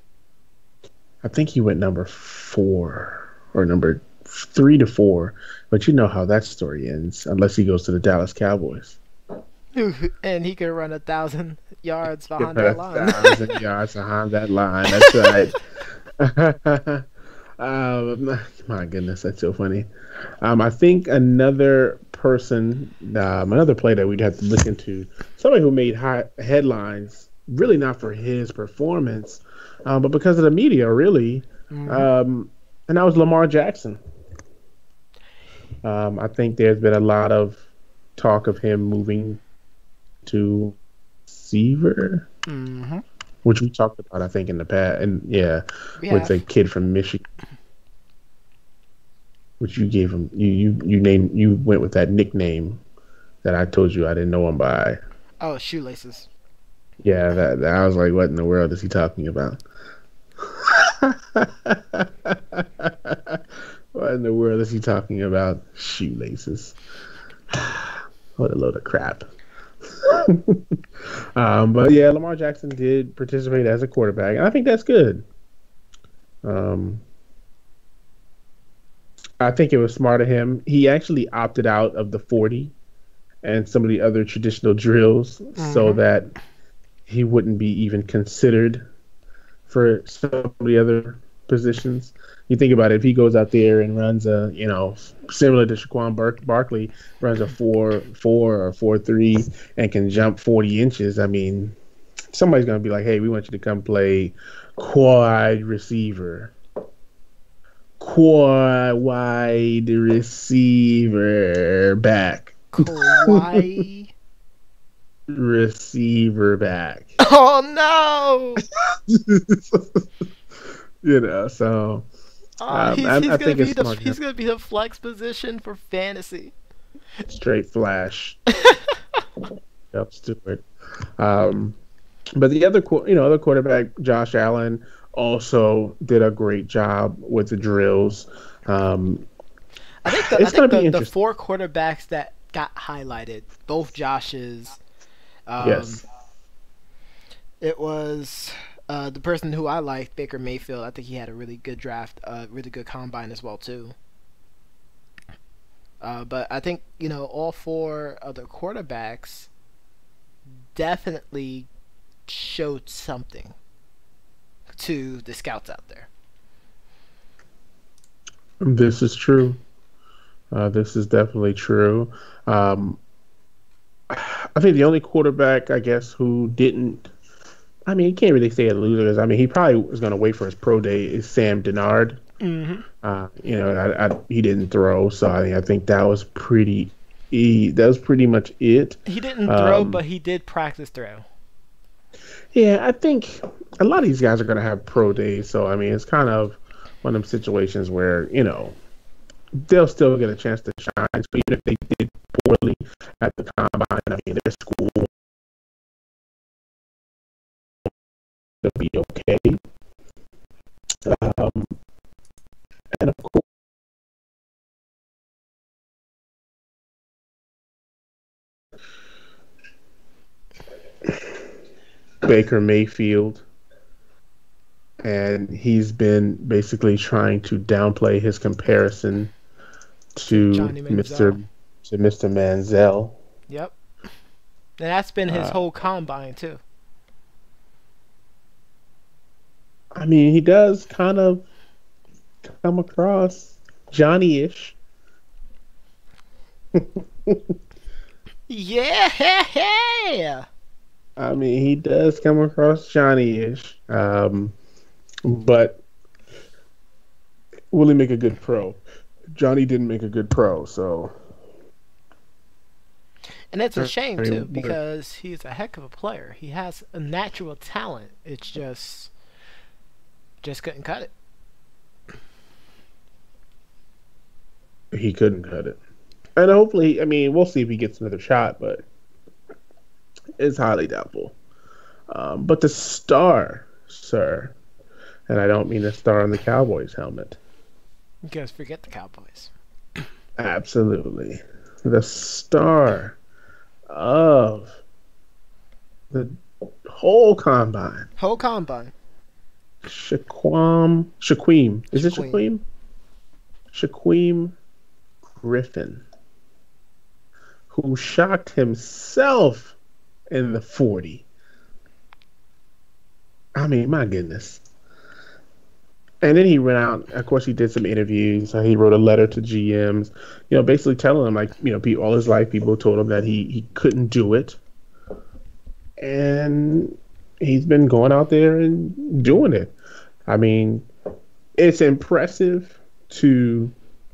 I think he went number 4 or number 3 to 4. But you know how that story ends, unless he goes to the Dallas Cowboys. And he could run 1,000 yards Give behind it that a line. 1,000 yards behind that line. That's right. My goodness, that's so funny. I think another person, another player that we'd have to look into, somebody who made high headlines, really not for his performance, but because of the media, really. Hmm. Um, and that was Lamar Jackson. I think there's been a lot of talk of him moving to receiver, Hmm. which we talked about, I think, in the past, and yeah, We with a have. kid from Michigan, which you gave him, you went with that nickname that I told you I didn't know him by. Oh, shoelaces. Yeah, that I was like, what in the world is he talking about? What in the world is he talking about? Shoelaces. What a load of crap. But yeah, Lamar Jackson did participate as a quarterback, and I think that's good. Um, I think it was smart of him. He actually opted out of the 40 and some of the other traditional drills so Hmm. that he wouldn't be even considered for some of the other positions. You think about it, if he goes out there and runs a, similar to Barkley, runs a 4.4 or 4.3 and can jump 40 inches, I mean, somebody's going to be like, hey, we want you to come play quad receiver. Quad wide receiver back. Kawhi. Receiver back. Oh no! So Oh, I think it's smart. he's gonna be the flex position for fantasy. Straight flash. Yep, Stewart. Um, but the other quarterback, Josh Allen, also did a great job with the drills. Um, I it's going think to be the interesting. four quarterbacks that got highlighted, both Josh's, um, Yes. it was the person who I liked, Baker Mayfield. I think he had a really good draft, really good combine as well too. But I think all four other quarterbacks definitely showed something to the scouts out there. This is true. This is definitely true. Um, I think the only quarterback, I guess, who didn't. I mean, you can't really say a loser. 'Cause, I mean, he probably was going to wait for his pro day. Is Sam Denard? Hmm. He didn't throw, so I think that was pretty. That was pretty much it. He didn't throw, Um, but he did practice throw. yeah, I think a lot of these guys are going to have pro days, so I mean, it's kind of one of them situations where they'll still get a chance to shine. So even if they did poorly at the combine, I mean, their school will be okay. Um, and of course, Baker Mayfield, and he's been basically trying to downplay his comparison To to Johnny Manziel. Mr. Manziel. Yep. And that's been his Uh, whole combine too. I mean, he does kind of come across Johnny-ish. Yeah. I mean, he does come across Johnny-ish. But will he make a good pro? Johnny didn't make a good pro, so And it's a I shame too mean, because he's a heck of a player. He has a natural talent. It's just couldn't cut it. he couldn't cut it. And hopefully, I mean, we'll see if he gets another shot, but it's highly doubtful. But the star, sir, and I don't mean the star on the Cowboys helmet. You guys forget the Cowboys. Absolutely. The star of the whole combine. Whole combine. Shaquem. Is it Queen. Shaquem? Shaquem Griffin, who shocked himself in the 40. I mean, my goodness. And then he went out. Of course, he did some interviews. He wrote a letter to GMs, basically telling them like, all his life people told him that he couldn't do it, and he's been going out there and doing it. I mean, it's impressive to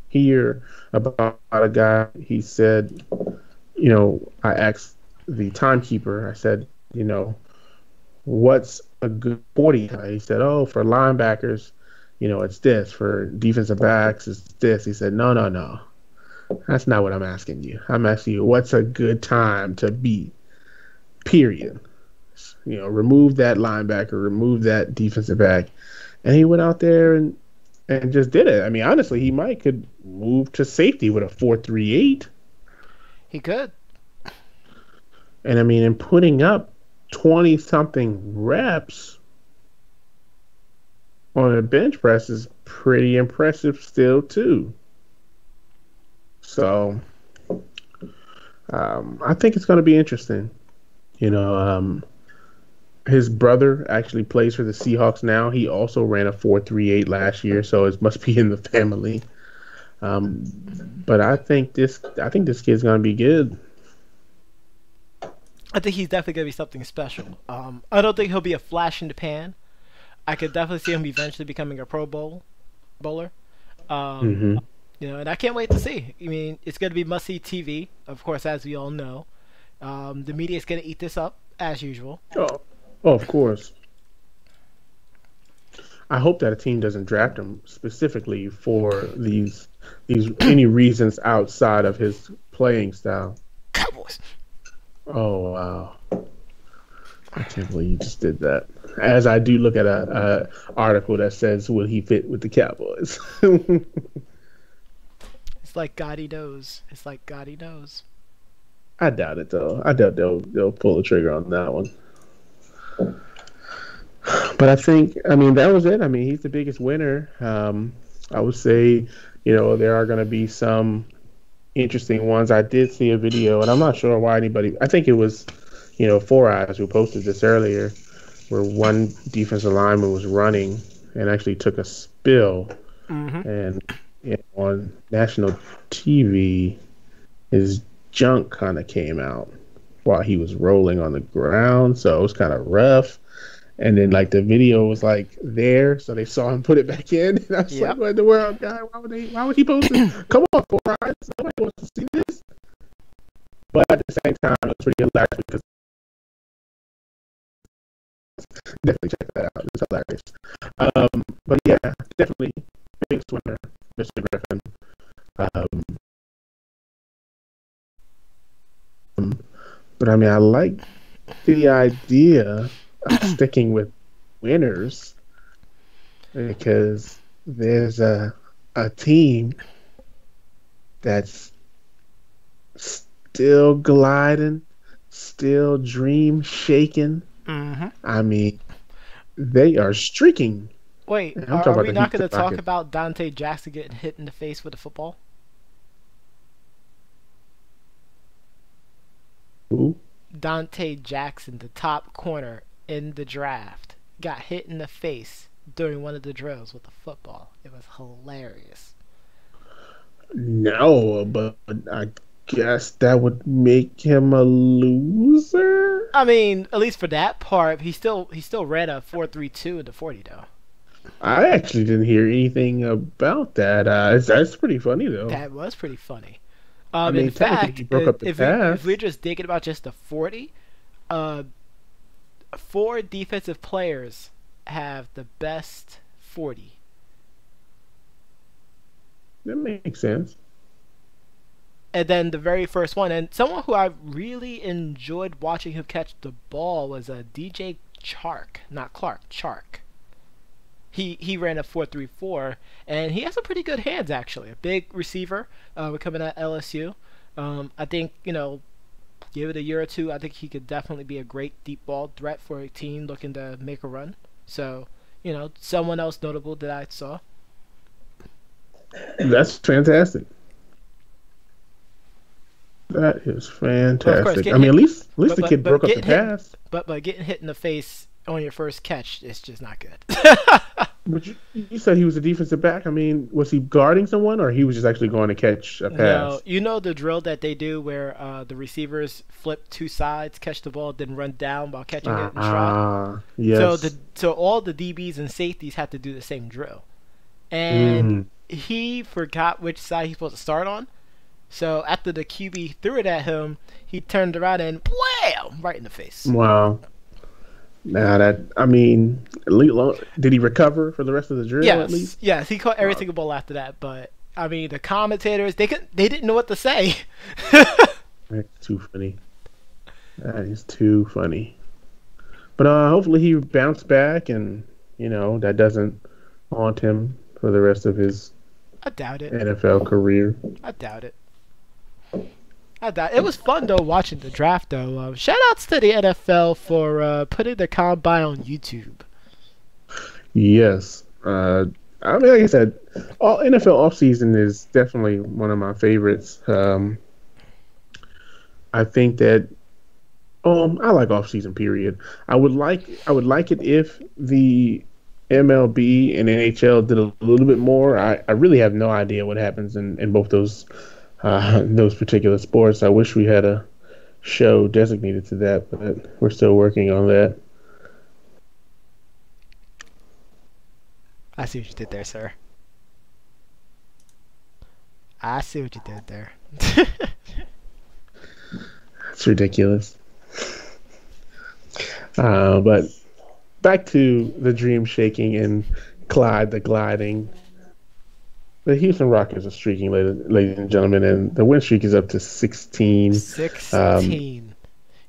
hear about a guy. He said, I asked the timekeeper. I said, what's a good 40? He said, oh, for linebackers, it's this. For defensive backs, it's this. He said, no, no, no. That's not what I'm asking you. I'm asking you, what's a good time to beat, period. Remove that linebacker, remove that defensive back. And he went out there and just did it. I mean, honestly, he might could move to safety with a 4.38. He could. And I mean, in putting up 20 something reps on a bench press is pretty impressive still too. So I think it's going to be interesting. His brother actually plays for the Seahawks now. He also ran a 4.38 last year, so it must be in the family. But I think this kid's going to be good. I think he's definitely going to be something special. I don't think he'll be a flash in the pan. I could definitely see him eventually becoming a bowler. Mm-hmm. And I can't wait to see. I mean, it's going to be must-see TV, of course, as we all know. The media is going to eat this up, as usual. Oh, of course. I hope that a team doesn't draft him specifically for these any reasons outside of his playing style. Cowboys. Oh, wow. I can't believe you just did that. As I do look at a article that says, will he fit with the Cowboys? It's like God knows. It's like God knows. I doubt it, though. I doubt they'll pull the trigger on that one. But I mean, that was it. I mean, he's the biggest winner. I would say, there are going to be some interesting ones. I did see a video, and I'm not sure why anybody. I think it was, Four Eyes who posted this earlier, where one defensive lineman was running and actually took a spill, and on national TV, his junk kind of came out while he was rolling on the ground, so it was kind of rough. And then like the video was like there, so they saw him put it back in. And I was like, "What in the world, guy? Why would he post it? Come on, Four Eyes. Nobody wants to see this." But at the same time, it was pretty hilarious because definitely check that out. It's hilarious. But yeah, definitely big winner, Mr. Griffin. But I mean, I like the idea of sticking with winners because there's a team that's still gliding, still dream shaking. I mean, they are streaking. Wait, are we not going to talk about Dante Jackson getting hit in the face with a football? Who? Dante Jackson, the top corner in the draft, got hit in the face during one of the drills with a football. It was hilarious. No, but I guess that would make him a loser. I mean, at least for that part, he still ran a 4.32 in the 40 though. I actually didn't hear anything about that. That's pretty funny though. That was pretty funny. I mean, in fact, he broke up the pass. if we're just thinking about just the 40, 4 defensive players have the best 40. That makes sense. And then the very first one, and someone who I really enjoyed watching him catch the ball was a DJ Chark, not Clark, Chark. He ran a 4.34, and he has some pretty good hands actually. A big receiver, coming at LSU. I think give it a year or two. I think he could definitely be a great deep ball threat for a team looking to make a run. So someone else notable that I saw. That's fantastic. That is fantastic. Well, of course, I mean, at least the kid broke up the pass. But getting hit in the face on your first catch is just not good. But you said he was a defensive back. I mean, was he guarding someone, or he was just actually going to catch a No, pass? you know the drill that they do where the receivers flip two sides, catch the ball, then run down while catching it in stride. Yes. So all the DBs and safeties have to do the same drill, and Mm, he forgot which side he's supposed to start on. So after the QB threw it at him, he turned around and wham, right in the face. wow. Now that I mean, did he recover for the rest of the drill at Yes, least? yes, he caught every Wow, single ball after that. But I mean, the commentators they didn't know what to say. that's too funny. That is too funny. But hopefully he bounced back, and that doesn't haunt him for the rest of his I doubt it. NFL career. I doubt it. I doubt it. It was fun though watching the draft though. Shout outs to the NFL for putting the combine on YouTube. Yes. I mean, like I said, all NFL offseason is definitely one of my favorites. I think that I like offseason period. I would like it if the MLB and NHL did a little bit more. I really have no idea what happens in both those particular sports. I wish we had a show designated to that, but we're still working on that. I see what you did there, sir. I see what you did there. It's ridiculous. But back to the dream shaking and Clyde the gliding. The Houston Rockets are streaking, ladies and gentlemen, and the win streak is up to 16. Um, 16.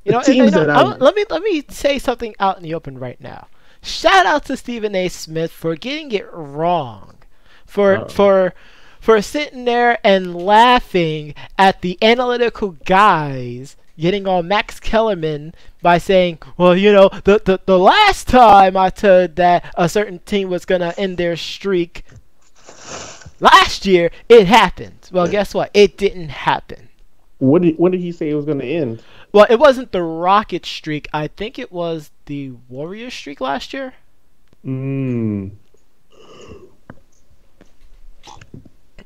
the teams that I'm, Let me say something out in the open right now. Shout out to Stephen A. Smith for getting it wrong, for uh, for for sitting there and laughing at the analytical guys getting on Max Kellerman by saying, well, the last time I said that a certain team was gonna end their streak last year, it happened. Well, guess what? It didn't happen. what did he say it was going to end? Well, it wasn't the Rocket streak. I think it was the Warriors streak last year. Mm,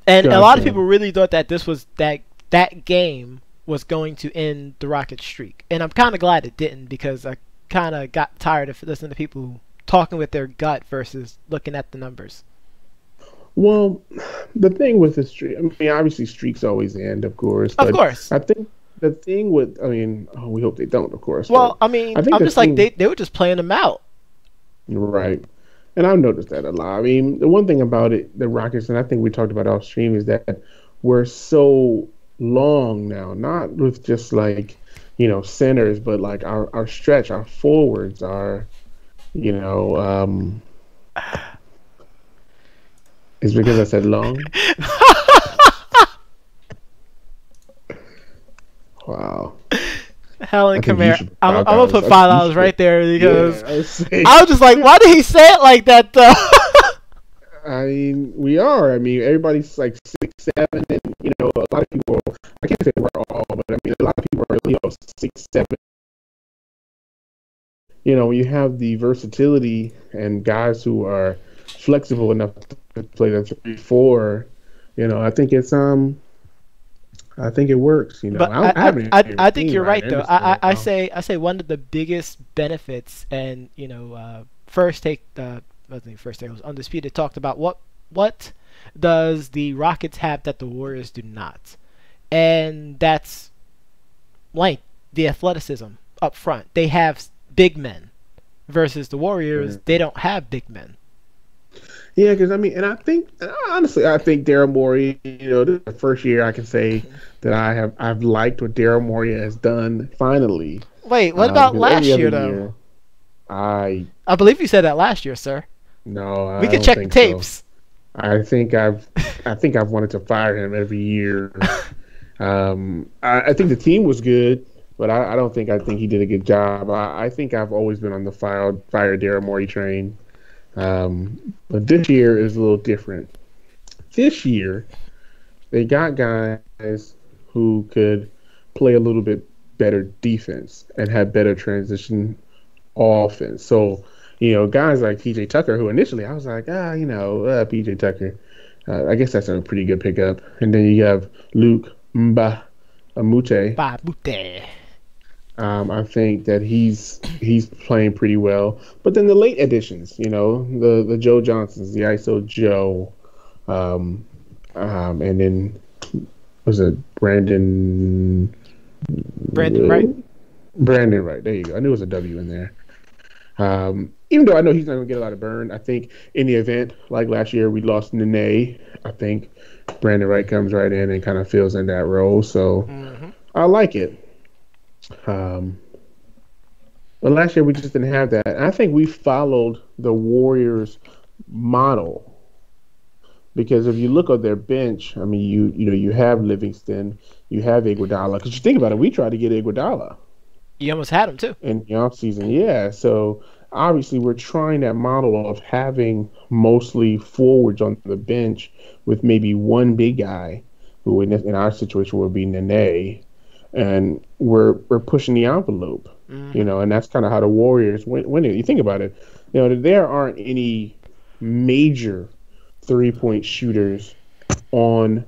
And a lot of gotcha. people really thought that this was that game was going to end the Rocket streak. And I'm kind of glad it didn't because I kind of got tired of listening to people talking with their gut versus looking at the numbers. Well, the thing with the streak, I mean, obviously streaks always end, of course, Of but course. I think the thing with, I mean, we hope they don't, of course, but Well, I mean, I think I'm the just like thing, they were just playing them out. right, and I've noticed that a lot. I mean, the one thing about it, the Rockets, and I think we talked about off stream, is that we're so long now, not with just like, centers, but like our stretch, our forwards, you know, um, is because I said long. Wow. Helen I think you Kamara. should I'm put gonna $5. put I think you $5 should. right there Yeah, because I was saying. I was just like, why did he say it like that though? I mean, we are. I mean, everybody's like 6'7", and a lot of people. I can't say we're all, but I mean, a lot of people are 6'7". When you have the versatility and guys who are flexible enough to play the 3-4. I think it works. But I haven't even I think seen you're Ryan right though. Anderson in a while. I say one of the biggest benefits, and first take I think first take was undisputed talked about what does the Rockets have that the Warriors do not, and that's length, the athleticism up front. They have big men versus the Warriors. They don't have big men. Yeah, because I mean, and honestly, I think Daryl Morey. This is the first year I can say that I've liked what Daryl Morey has done finally. Wait, what about Because every last other year though? year, I I believe you said that last year, sir. no, We I could don't check the think so. tapes. I think I've wanted to fire him every year. I think the team was good, but I think he did a good job. I think I've always been on the fire Daryl Morey train. But this year is a little different. This year, they got guys who could play a little bit better defense and have better transition offense. So, guys like PJ Tucker, who initially I was like, PJ Tucker. I guess that's a pretty good pickup. And then you have Luke Mba Amute. Babute. I think that he's playing pretty well. But then the late additions, the Joe Johnsons, the ISO Joe, um, and then was it Brandon Wright. Brandon Wright. There you go. I knew it was a W in there. Even though I know he's not going to get a lot of burn, I think in the event, like last year, we lost Nene. I think Brandon Wright comes right in and kind of fills in that role. So I like it. But last year we just didn't have that. And I think we followed the Warriors model because if you look at their bench, I mean, you have Livingston, you have Iguodala. Because you think about it, we tried to get Iguodala. You almost had him too. In the offseason, yeah. So obviously we're trying that model of having mostly forwards on the bench with maybe one big guy who in our situation would be Nene. And we're pushing the envelope, and that's kind of how the Warriors win it. You think about it, there aren't any major 3-point shooters on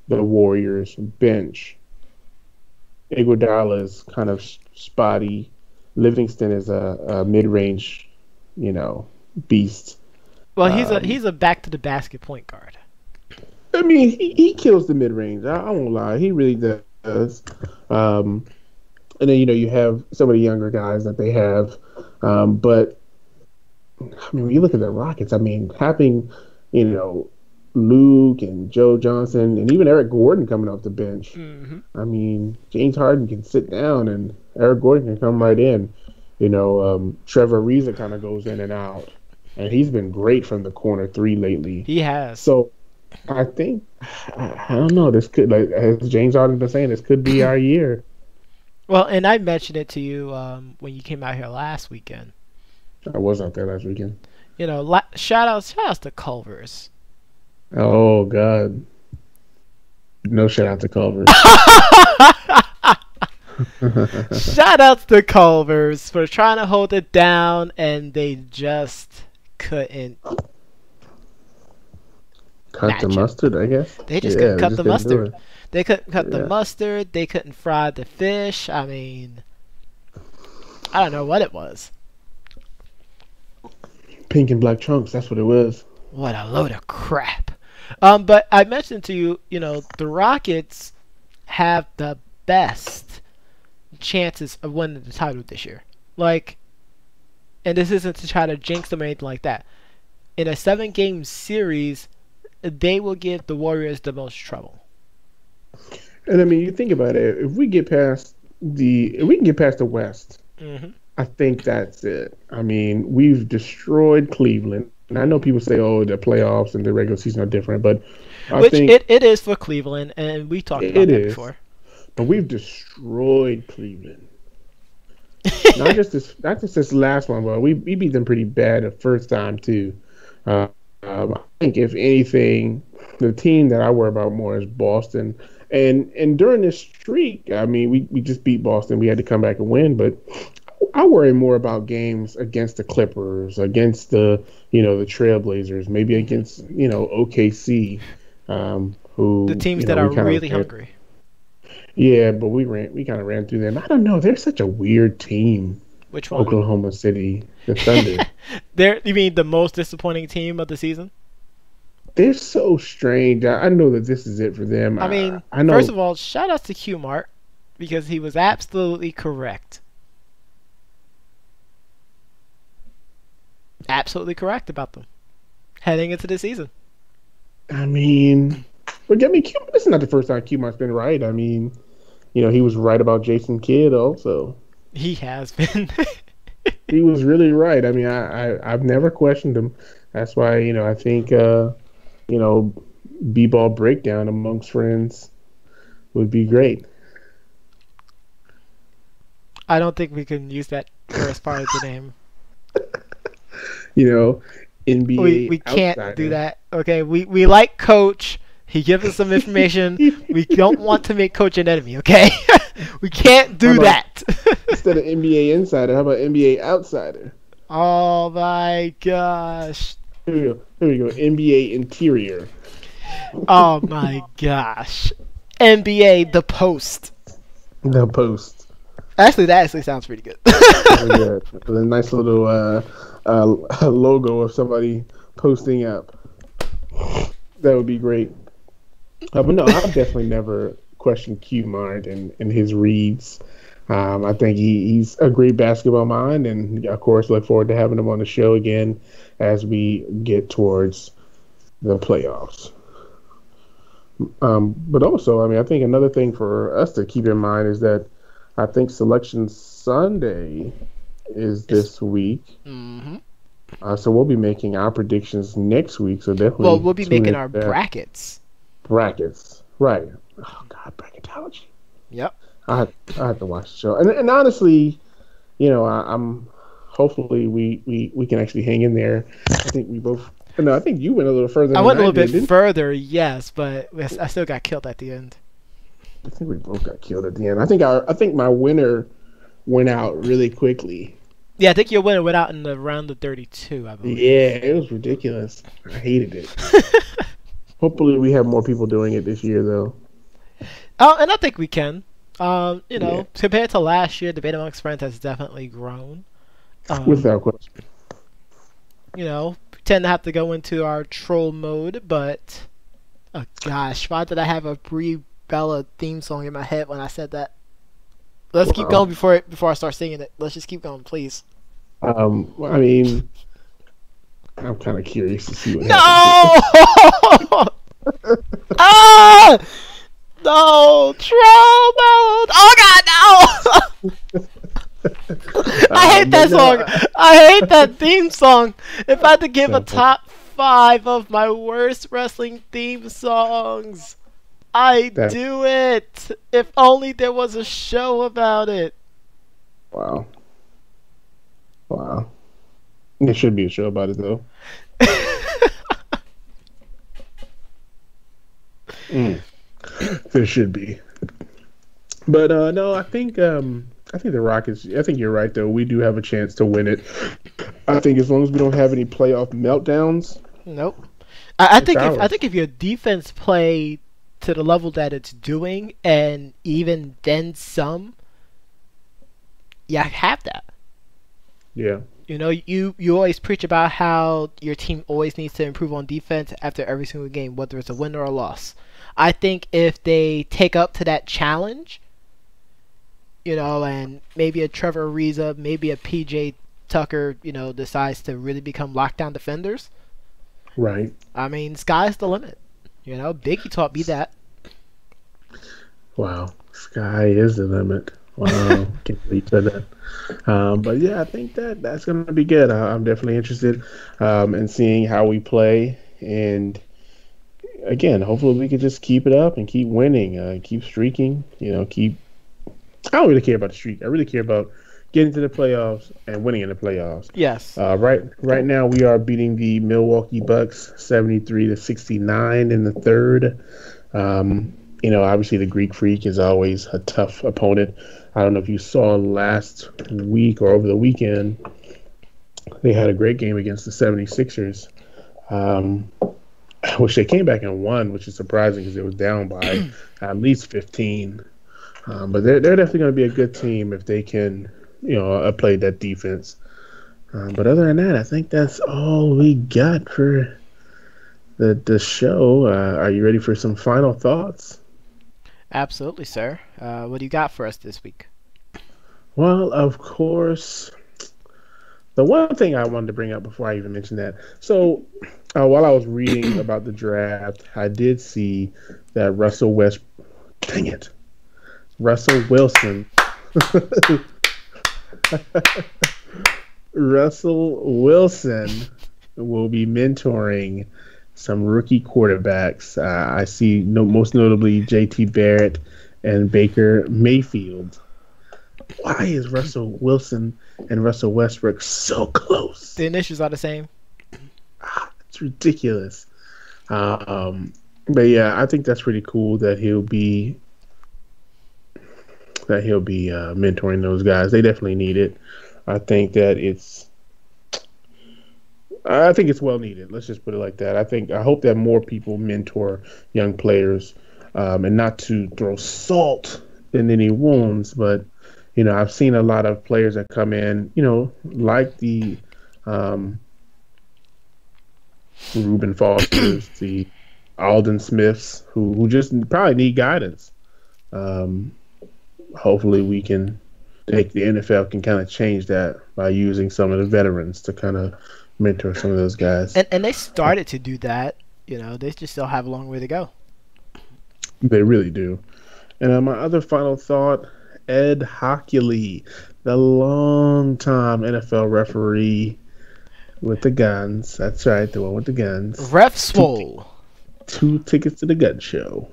the Warriors bench. Iguodala is kind of spotty. Livingston is a mid-range, beast. Well, he's a back to the basket point guard. I mean, he kills the mid-range. I won't lie, he really does. And then you have some of the younger guys that they have, but I mean when you look at the Rockets, I mean having Luke and Joe Johnson and even Eric Gordon coming off the bench. I mean James Harden can sit down and Eric Gordon can come right in. Trevor Ariza kind of goes in and out, and he's been great from the corner three lately. He has. So I think I don't know. This could, like as James Harden's been saying, this could be our year. Well, and I mentioned it to you when you came out here last weekend. I was out there last weekend. Shout outs to Culver's. Oh God, no shout out to Culver's. Shout outs to Culver's for trying to hold it down, and they just couldn't. Cut the mustard, I guess. They just couldn't cut the mustard. They couldn't cut the mustard. They couldn't fry the fish. I mean, I don't know what it was. Pink and black trunks. That's what it was. What a load of crap. But I mentioned to you, the Rockets have the best chances of winning the title this year. And this isn't to try to jinx them or anything like that. In a 7-game series, they will give the Warriors the most trouble. And I mean, you think about it. If we can get past the West, I think that's it. I mean, we've destroyed Cleveland. And I know people say, "Oh, the playoffs and the regular season are different," but I think it is for Cleveland, and we talked about that before. But we've destroyed Cleveland. not just this last one, but we beat them pretty bad the first time too. I think if anything, the team that I worry about more is Boston. And during this streak, I mean, we just beat Boston. We had to come back and win, but I worry more about games against the Clippers, against the the Trailblazers, maybe against OKC, who the teams that are really hungry. Yeah, but we kind of ran through them. I don't know. They're such a weird team. Which one? Oklahoma City, the Thunder. You mean the most disappointing team of the season? They're so strange. I know that this is it for them. I mean, I know. First of all, shout out to Q-Mart because he was absolutely correct. Absolutely correct about them heading into the season. I mean, this is not the first time Q-Mart's been right. I mean, he was right about Jason Kidd also. He has been. He was really right. I mean, I've never questioned him. That's why, I think, B-ball breakdown amongst friends would be great. I don't think we can use that as part of the name. NBA. We can't do that. Okay, we like Coach. He gives us some information. We don't want to make Coach an enemy. Okay, we can't do that. Instead of NBA insider, how about NBA outsider? Oh my gosh. Here we go. Here we go. NBA interior. Oh my gosh. NBA The Post. The post. Actually, that actually sounds pretty good. Very good. With a nice little logo of somebody posting up. That would be great. But no, I've definitely never questioned Q-Mart and his reads. I think he's a great basketball mind, and of course, look forward to having him on the show again as we get towards the playoffs. But also, I mean, I think another thing for us to keep in mind is that I think Selection Sunday is It's, this week. mm-hmm. So we'll be making our predictions next week. So Well, definitely we'll be tune making in our to that. brackets. Brackets. Right. Oh, God, bracketology. Yep. I have to watch the show. And honestly, I'm hopefully we can actually hang in there. I think we both. No, I think you went a little further I than went a I little bit did, didn't further, yes, but I still got killed at the end. you? I think we both got killed at the end. I think my winner went out really quickly. Yeah, I think your winner went out in the round of 32, I believe. Yeah, it was ridiculous. I hated it. Hopefully, we have more people doing it this year, though. Oh, and I think we can. Yeah, Compared to last year, debate amongst friends has definitely grown. Um, without question. we tend to have to go into our troll mode, but oh gosh, why did I have a Brie Bella theme song in my head when I said that? Let's keep Wow. going before I start singing it. Let's just keep going, please. I mean, I'm kind of curious to see what happens here. No! Ah! No! Troll mode! Oh god, no! I hate But that no, song. I hate that theme song. If I had to give a no, top 5 of my worst wrestling theme songs, I that do it. If only there was a show about it. wow, wow. There should be a show about it though. Mm, there should be. But no, I think the Rockets. I think you're right though. We do have a chance to win it. I think as long as we don't have any playoff meltdowns, Nope. I it's think if I ours. think if your defense play to the level that it's doing, and even then some, yeah, have that. Yeah, You always preach about how your team always needs to improve on defense after every single game, whether it's a win or a loss. I think if they take up to that challenge, and maybe a Trevor Ariza, maybe a PJ Tucker, decides to really become lockdown defenders, right. I mean, sky's the limit. Biggie taught me that. Wow, sky is the limit. Wow, can't believe you said that. But yeah, I think that's going to be good. I'm definitely interested in seeing how we play. And again, hopefully we can just keep it up and keep winning, keep streaking. Keep. I don't really care about the streak. I really care about getting to the playoffs and winning in the playoffs. Yes. Right now we are beating the Milwaukee Bucks 73-69 in the third. Obviously the Greek Freak is always a tough opponent. I don't know if you saw last week or over the weekend, they had a great game against the 76ers, um, which they came back and won, which is surprising because it was down by at least 15. But they're definitely going to be a good team if they can, play that defense. But other than that, I think that's all we got for the show. Are you ready for some final thoughts? Absolutely, sir. What do you got for us this week? Well, of course, the one thing I wanted to bring up before I even mentioned that. So, while I was reading about the draft, I did see that dang it, Russell Wilson, Russell Wilson will be mentoring some rookie quarterbacks. I see most notably J.T. Barrett and Baker Mayfield. Why is Russell Wilson and Russell Westbrook so close? The initials are the same. It's ridiculous. But yeah, I think that's pretty cool that he'll be mentoring those guys. They definitely need it. I think that it's I think it's well needed. Let's just put it like that. I hope that more people mentor young players, and not to throw salt in any wounds, but I've seen a lot of players that come in, like the um, Reuben Fosters, the Aldon Smiths, who just probably need guidance. Um, Hopefully, the NFL can kind of change that by using some of the veterans to kind of mentor some of those guys. And they started to do that. They just still have a long way to go. They really do. And my other final thought, Ed Hockley, the longtime NFL referee with the guns. That's right, the one with the guns. Ref Swole. Two tickets to the gun show.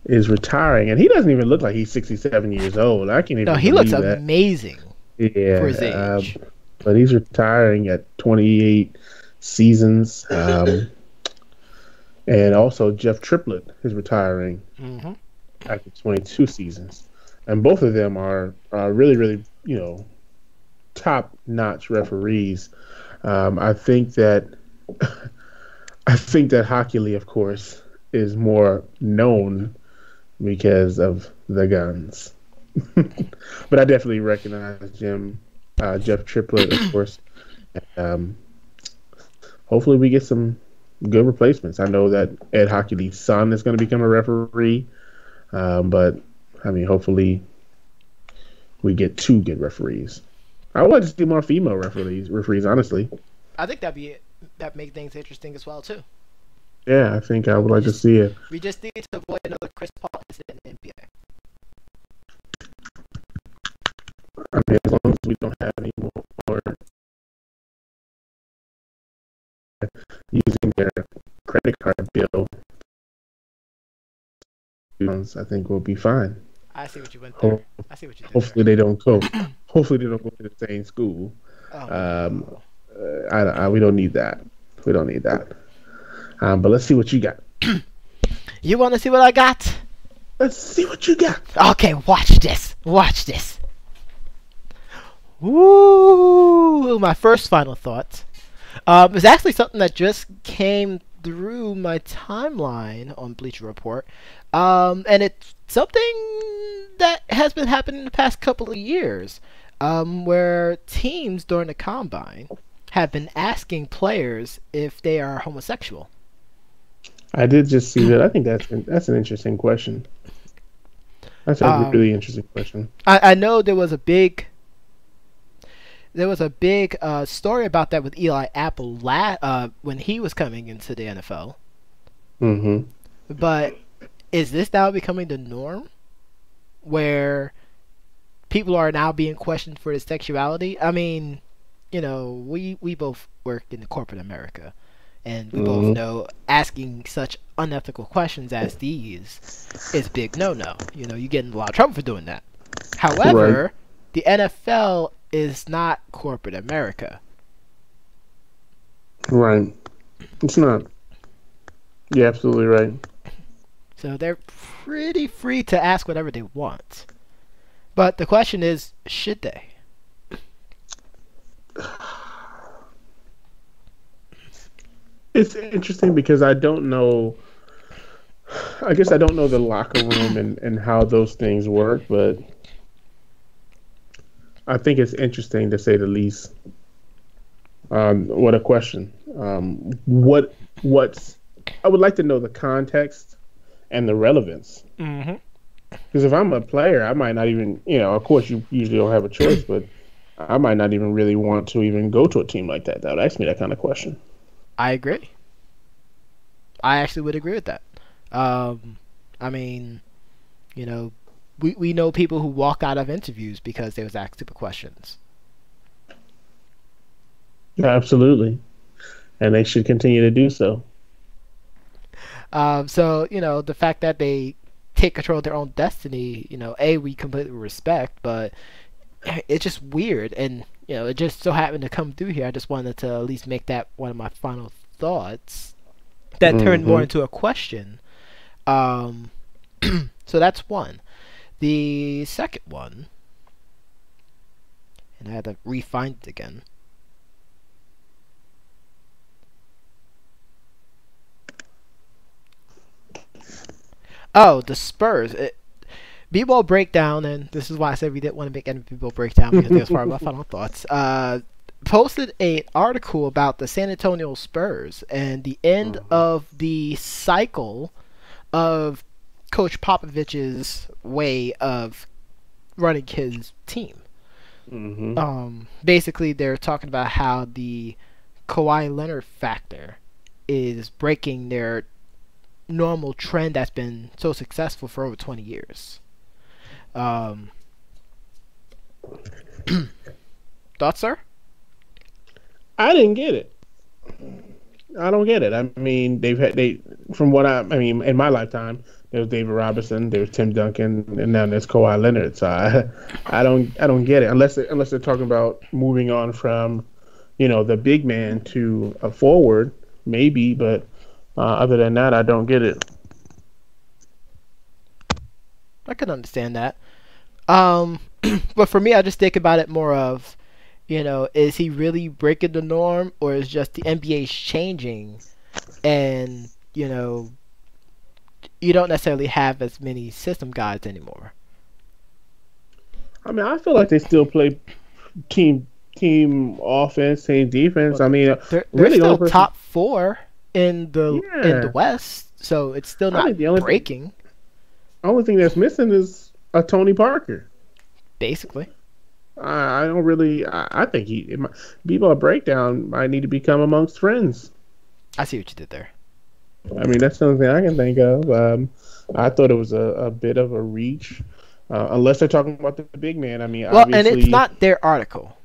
Is retiring, and he doesn't even look like he's 67 years old. I can't even No, he believe looks that. amazing Yeah, for his age. but he's retiring at 28 seasons. And also Jeff Triplett is retiring Mm-hmm. after 22 seasons, and both of them are really, really, top-notch referees. I think that I think that Hockley, of course, is more known because of the guns. But I definitely recognize Jeff Triplett, of course. Um, Hopefully, we get some good replacements. I know that Ed Hockley's son is going to become a referee, but I mean, hopefully, we get two good referees. I would like to see more female referees, honestly. I think that make things interesting as well too. Yeah, I think I would like to see it. We just need to avoid another Chris Paul incident in the NBA. I mean, as long as we don't have any more using their credit card bill, I think we'll be fine. I see what you went there. I see what you did Hopefully there. they don't go. Hopefully they don't go to the same school. Oh, Um, no. we don't need that. We don't need that. But let's see what you got. You want to see what I got? Let's see what you got. Okay, watch this. Watch this. Woo! My first final thought is actually something that just came through my timeline on Bleacher Report, and it's something that has been happening the past couple of years, where teams during the combine have been asking players if they are homosexual. I did just see that. I think that's an interesting question. That's a really interesting question. I know there was a big story about that with Eli Apple when he was coming into the NFL. Mm-hmm. But is this now becoming the norm, where people are now being questioned for their sexuality? I mean, we both work in the corporate America, and we both know asking such unethical questions as these is big no-no. You get in a lot of trouble for doing that. However, the NFL is not corporate America. Right. It's not. You're absolutely right. So they're pretty free to ask whatever they want. But the question is, should they? It's interesting because I don't know. I guess I don't know the locker room and how those things work, but I think it's interesting to say the least. What a question. What's I would like to know the context and the relevance. Mm-hmm. Because if I'm a player, I might not even, of course you usually don't have a choice, but I might not even really want to even go to a team like that. That would ask me that kind of question. I agree. I actually would agree with that. I mean, we know people who walk out of interviews because they was asked stupid questions. Yeah, absolutely. And they should continue to do so. So the fact that they take control of their own destiny, we completely respect, but it's just weird, and it just so happened to come through here. I just wanted to at least make that one of my final thoughts that turned more into a question. So that's one. The second one, and I had to re-find it again. Oh, the Spurs. B-ball breakdown, and this is why I said we didn't want to make any B-ball breakdown because it was part of my final thoughts. Posted an article about the San Antonio Spurs and the end of the cycle of Coach Popovich's way of running his team. Hmm. Basically, they're talking about how the Kawhi Leonard factor is breaking their normal trend that's been so successful for over 20 years. Um, Thoughts, sir? I didn't get it. I don't get it. I mean, they from what I mean in my lifetime, there was David Robinson, there was Tim Duncan, and now there's Kawhi Leonard. So I don't get it unless they're talking about moving on from the big man to a forward, maybe. But other than that, I don't get it. I can understand that. Um, but for me, I just think about it more of, is he really breaking the norm, or is just the NBA changing, and you don't necessarily have as many system guys anymore. I mean, I feel like they still play team offense, team defense. Well, I mean, they're really, the still only person. top four in the Yeah, West, so it's still I think not breaking, only thing that's missing is a Tony Parker. basically. I don't really. I think B-ball breakdown might need to become amongst friends. I see what you did there. I mean, that's the only thing I can think of. I thought it was a bit of a reach, unless they're talking about the big man. I mean, Well, and it's obviously not their article,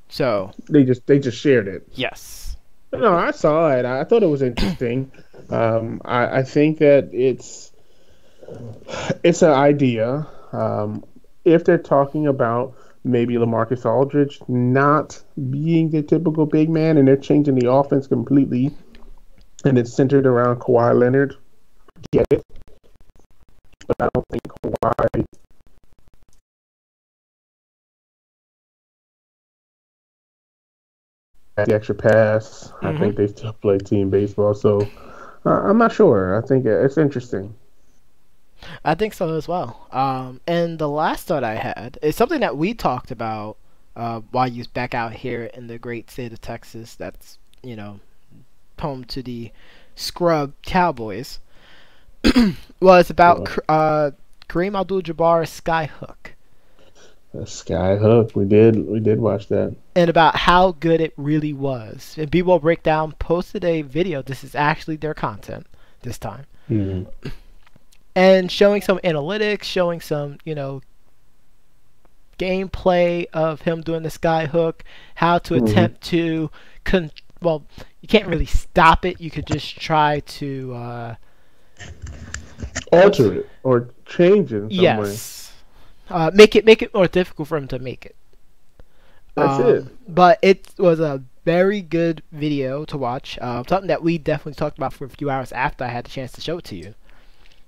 so they just shared it. yes. No, I saw it. I thought it was interesting. I think that it's an idea. If they're talking about maybe LaMarcus Aldridge not being the typical big man and they're changing the offense completely and it's centered around Kawhi Leonard, get it. But I don't think Kawhi has the extra pass. I Hmm. think they still play team baseball. So I'm not sure. I think it's interesting. I think so as well. And the last thought I had is something that we talked about while you was back out here in the great state of Texas. That's home to the scrub Cowboys. Was about So, Kareem Abdul-Jabbar's skyhook Sky Hook, we did watch that. and about how good it really was. And B-Ball Breakdown posted a video. This is actually their content this time. Hmm. And showing some analytics, showing some, gameplay of him doing the sky hook, how to Hmm. attempt to, well, you can't really stop it. You could just try to, what's, Alter it or change it in some way. yes, make it more difficult for him to make it. That's it. But it was a very good video to watch. Something that we definitely talked about for a few hours after I had the chance to show it to you.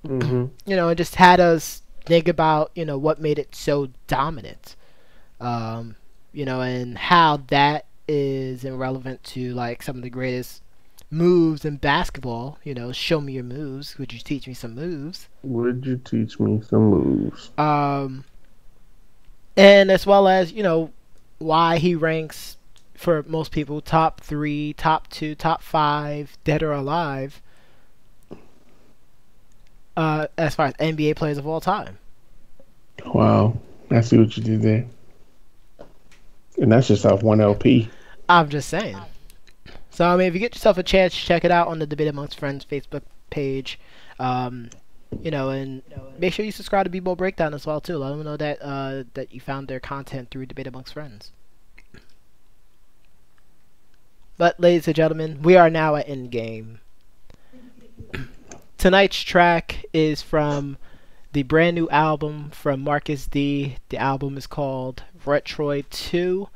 Hmm. It just had us think about what made it so dominant, and how that is irrelevant to like some of the greatest moves in basketball. Show me your moves. Would you teach me some moves? Would you teach me some moves? um and as well as why he ranks for most people top 3, top 2, top 5 dead or alive, as far as NBA players of all time. Wow, I see what you did there, and that's just off one LP. I'm just saying. So I mean, if you get yourself a chance, check it out on the Debate Amongst Friends Facebook page. Um, and make sure you subscribe to B-Ball Breakdown as well too. Let them know that you found their content through Debate Amongst Friends. But ladies and gentlemen, we are now at Endgame. Tonight's track is from the brand new album from Marcus D. The album is called Retroid 2.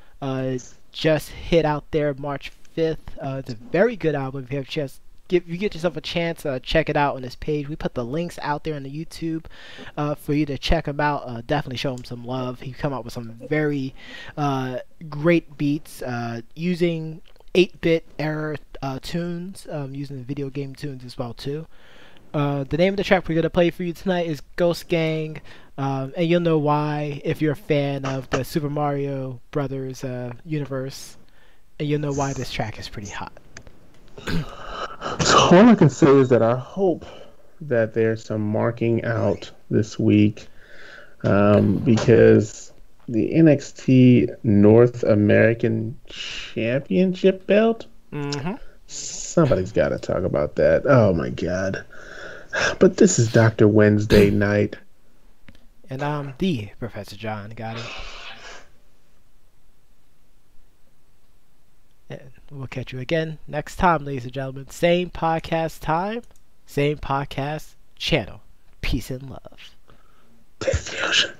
Just hit out there March 5th. It's a very good album. If you have a chance, if you get yourself a chance, check it out on this page. We put the links out there on the YouTube for you to check him out. Definitely show him some love. He come up with some very great beats using 8-bit era tunes, using the video game tunes as well too. The name of the track we're gonna play for you tonight is Ghost Gang, and you'll know why if you're a fan of the Super Mario Brothers universe, and you'll know why this track is pretty hot. So all I can say is that I hope that there's some marking out this week, because the NXT North American Championship belt. Mm-hmm. Somebody's got to talk about that. Oh my God! But this is Dr. Wednesday night. And I'm the Professor John. Got it. And we'll catch you again next time, ladies and gentlemen. Same podcast time, same podcast channel. Peace and love. Taste the ocean.